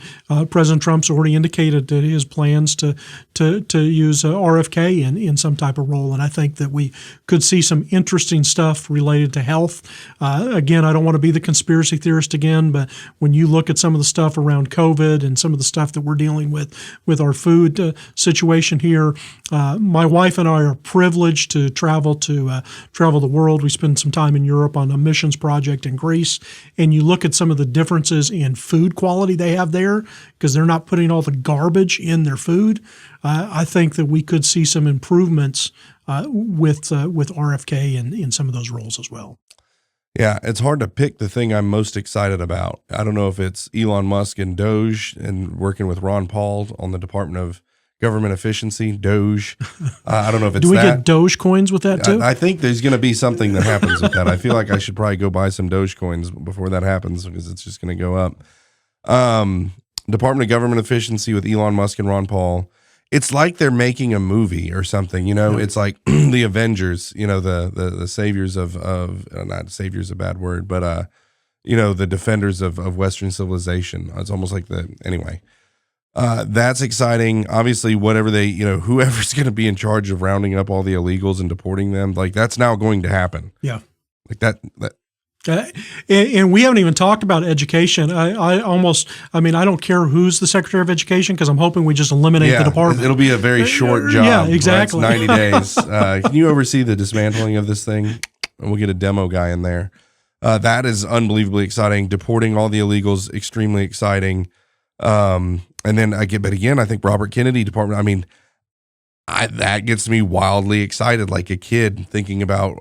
President Trump's already indicated that his plans to use RFK in some type of role, and I think that we could see some interesting stuff related to health. Again, I don't want to be the conspiracy theorist again, but when you look at some of the stuff around COVID and some of the stuff that we're dealing with our food situation here, my wife and I are privileged to travel the world. We spend some time in Europe on a missions project in Greece, and you look at some of the differences differences in food quality they have there because they're not putting all the garbage in their food. I think that we could see some improvements with RFK in some of those roles as well. Yeah, it's hard to pick the thing I'm most excited about. I don't know if it's Elon Musk and Doge and working with Ron Paul on the Department of Government Efficiency, Doge. I don't know if it's Do we that. get Doge coins with that too? I think there's going to be something that happens with that. I feel like I should probably go buy some Doge coins before that happens because it's just going to go up. Department of Government Efficiency with Elon Musk and Ron Paul. It's like they're making a movie or something, It's like the Avengers, the saviors of not saviors a bad word, but the defenders of Western civilization. It's almost like anyway. That's exciting. Obviously, whatever whoever's going to be in charge of rounding up all the illegals and deporting them, like that's now going to happen. Yeah, like that. And we haven't even talked about education. I don't care who's the Secretary of Education because I'm hoping we just eliminate the department. It'll be a very short job. Yeah, exactly. Right? It's 90 days. Can you oversee the dismantling of this thing? And we'll get a demo guy in there. That is unbelievably exciting. Deporting all the illegals, extremely exciting. And then I think Robert Kennedy Department, that gets me wildly excited, like a kid thinking about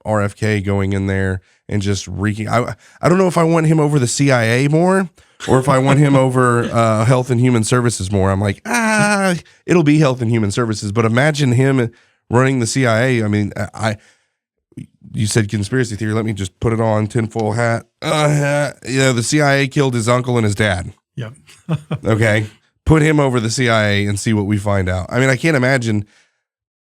RFK going in there and just wreaking. I don't know if I want him over the CIA more or if I want him over Health and Human Services more. I'm like, it'll be Health and Human Services, but imagine him running the CIA. You said conspiracy theory. Let me just put it on, tinfoil hat. The CIA killed his uncle and his dad. Yeah. Okay. Put him over the CIA and see what we find out. I can't imagine.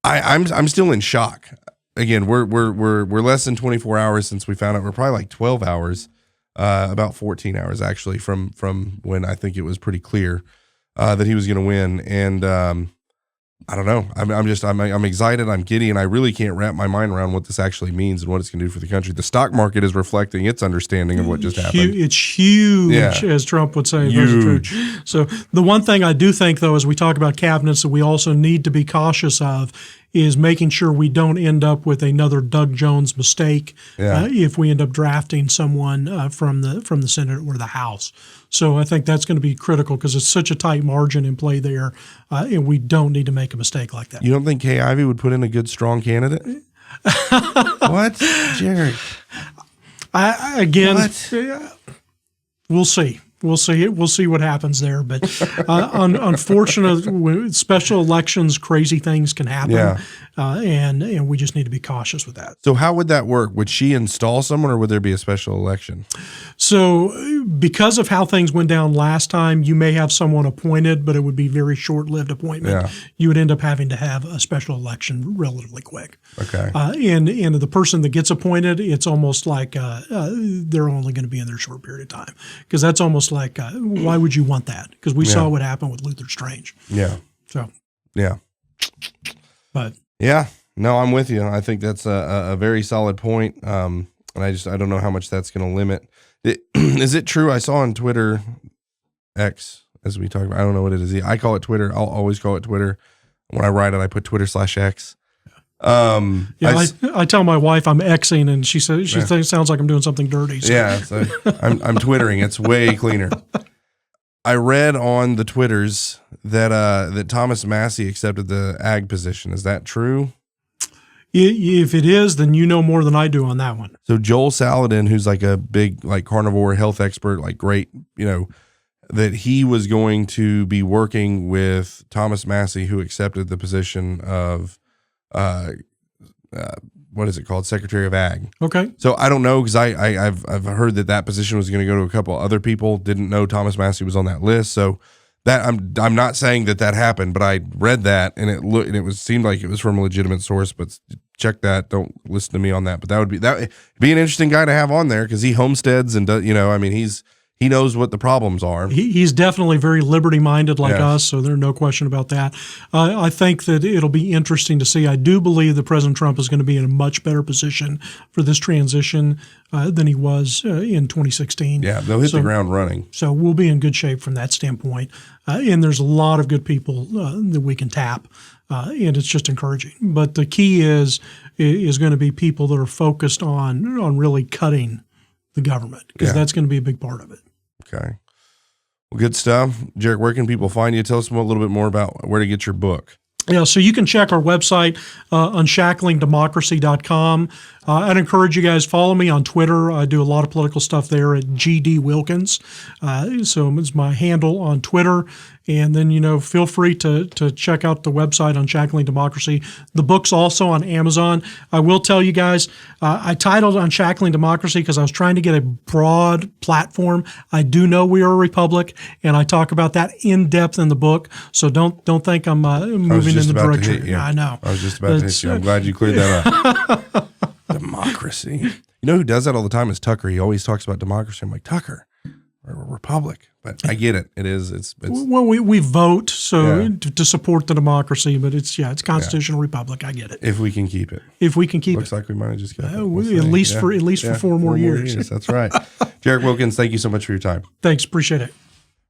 I'm still in shock. Again, we're less than 24 hours since we found out. We're probably like 12 hours, about 14 hours actually from when I think it was pretty clear that he was going to win. And I don't know. I'm excited. I'm giddy, and I really can't wrap my mind around what this actually means and what it's going to do for the country. The stock market is reflecting its understanding of what just happened. It's huge, as Trump would say. Huge. So the one thing I do think, though, as we talk about cabinets that we also need to be cautious of is making sure we don't end up with another Doug Jones mistake if we end up drafting someone from the Senate or the House. So I think that's going to be critical because it's such a tight margin in play there, and we don't need to make a mistake like that. You don't think Kay Ivey would put in a good, strong candidate? What, Gerrick? We'll see. We'll see what happens there. But unfortunately, special elections, crazy things can happen, and we just need to be cautious with that. So how would that work? Would she install someone, or would there be a special election? So because of how things went down last time, you may have someone appointed, but it would be very short-lived appointment. Yeah. You would end up having to have a special election relatively quick. Okay. And the person that gets appointed, it's almost like they're only going to be in there a short period of time because that's almost like, why would you want that? Because we saw what happened with Luther Strange. Yeah. So. Yeah. But. Yeah. No, I'm with you. I think that's a very solid point. And I don't know how much that's going to limit. Is it true? I saw on Twitter, X, as we talk about, I don't know what it is. I call it Twitter. I'll always call it Twitter. When I write it, I put Twitter/X. I tell my wife I'm Xing, and she says it sounds like I'm doing something dirty. So. Yeah, so I'm Twittering. It's way cleaner. I read on the Twitters that Thomas Massey accepted the ag position. Is that true? If it is, then you know more than I do on that one. So Joel Salatin, who's like a big carnivore health expert, great, that he was going to be working with Thomas Massey, who accepted the position of what is it called? Secretary of Ag. Okay. So I don't know because I've heard that position was going to go to a couple other people. Didn't know Thomas Massey was on that list. So that I'm not saying that happened, but I read that and it seemed like it was from a legitimate source. But check that. Don't listen to me on that. But that would be an interesting guy to have on there because he homesteads and does, he knows what the problems are. He's definitely very liberty-minded like us, so there's no question about that. I think that it'll be interesting to see. I do believe that President Trump is going to be in a much better position for this transition than he was in 2016. Yeah, they'll hit the ground running. So we'll be in good shape from that standpoint. And there's a lot of good people that we can tap, and it's just encouraging. But the key is going to be people that are focused on really cutting the government because that's going to be a big part of it. Okay. Well, good stuff. Gerrick, where can people find you? Tell us a little bit more about where to get your book. Yeah, so you can check our website, unshackling.democracy.com. I'd encourage you guys, follow me on Twitter. I do a lot of political stuff there at GD Wilkins. So it's my handle on Twitter. And then, feel free to check out the website, Unshackling Democracy. The book's also on Amazon. I will tell you guys, I titled Unshackling Democracy because I was trying to get a broad platform. I do know we are a republic, and I talk about that in depth in the book. So don't think I'm moving in the direction. Yeah, I know. I was just about to hit you. I'm glad you cleared that up. Democracy. You know who does that all the time is Tucker. He always talks about democracy. I'm like, Tucker, we're a republic. But I get it. It's well, we vote to support the democracy, but it's constitutional republic. I get it. If we can keep it. Looks like we might have just got it. At least for 4 more years. That's right. Gerrick Wilkins, thank you so much for your time. Thanks. Appreciate it.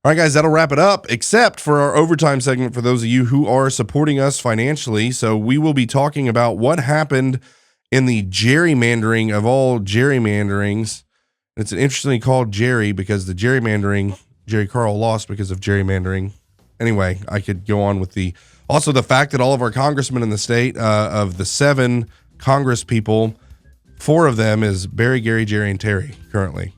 All right, guys, that'll wrap it up, except for our overtime segment for those of you who are supporting us financially. So we will be talking about what happened in the gerrymandering of all gerrymanderings. It's interestingly called Jerry because the gerrymandering, Jerry Carl lost because of gerrymandering. Anyway, I could go on with the fact that all of our congressmen in the state, of the 7 Congress people, 4 of them is Barry, Gary, Jerry, and Terry currently.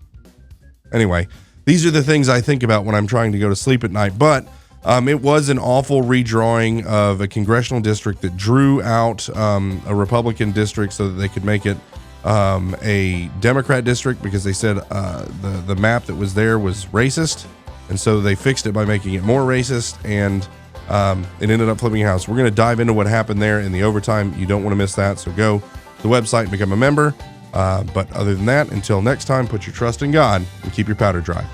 Anyway, these are the things I think about when I'm trying to go to sleep at night. But it was an awful redrawing of a congressional district that drew out a Republican district so that they could make it a Democrat district because they said the map that was there was racist. And so they fixed it by making it more racist, and it ended up flipping a house. We're going to dive into what happened there in the overtime. You don't want to miss that. So go to the website and become a member. But other than that, until next time, put your trust in God and keep your powder dry.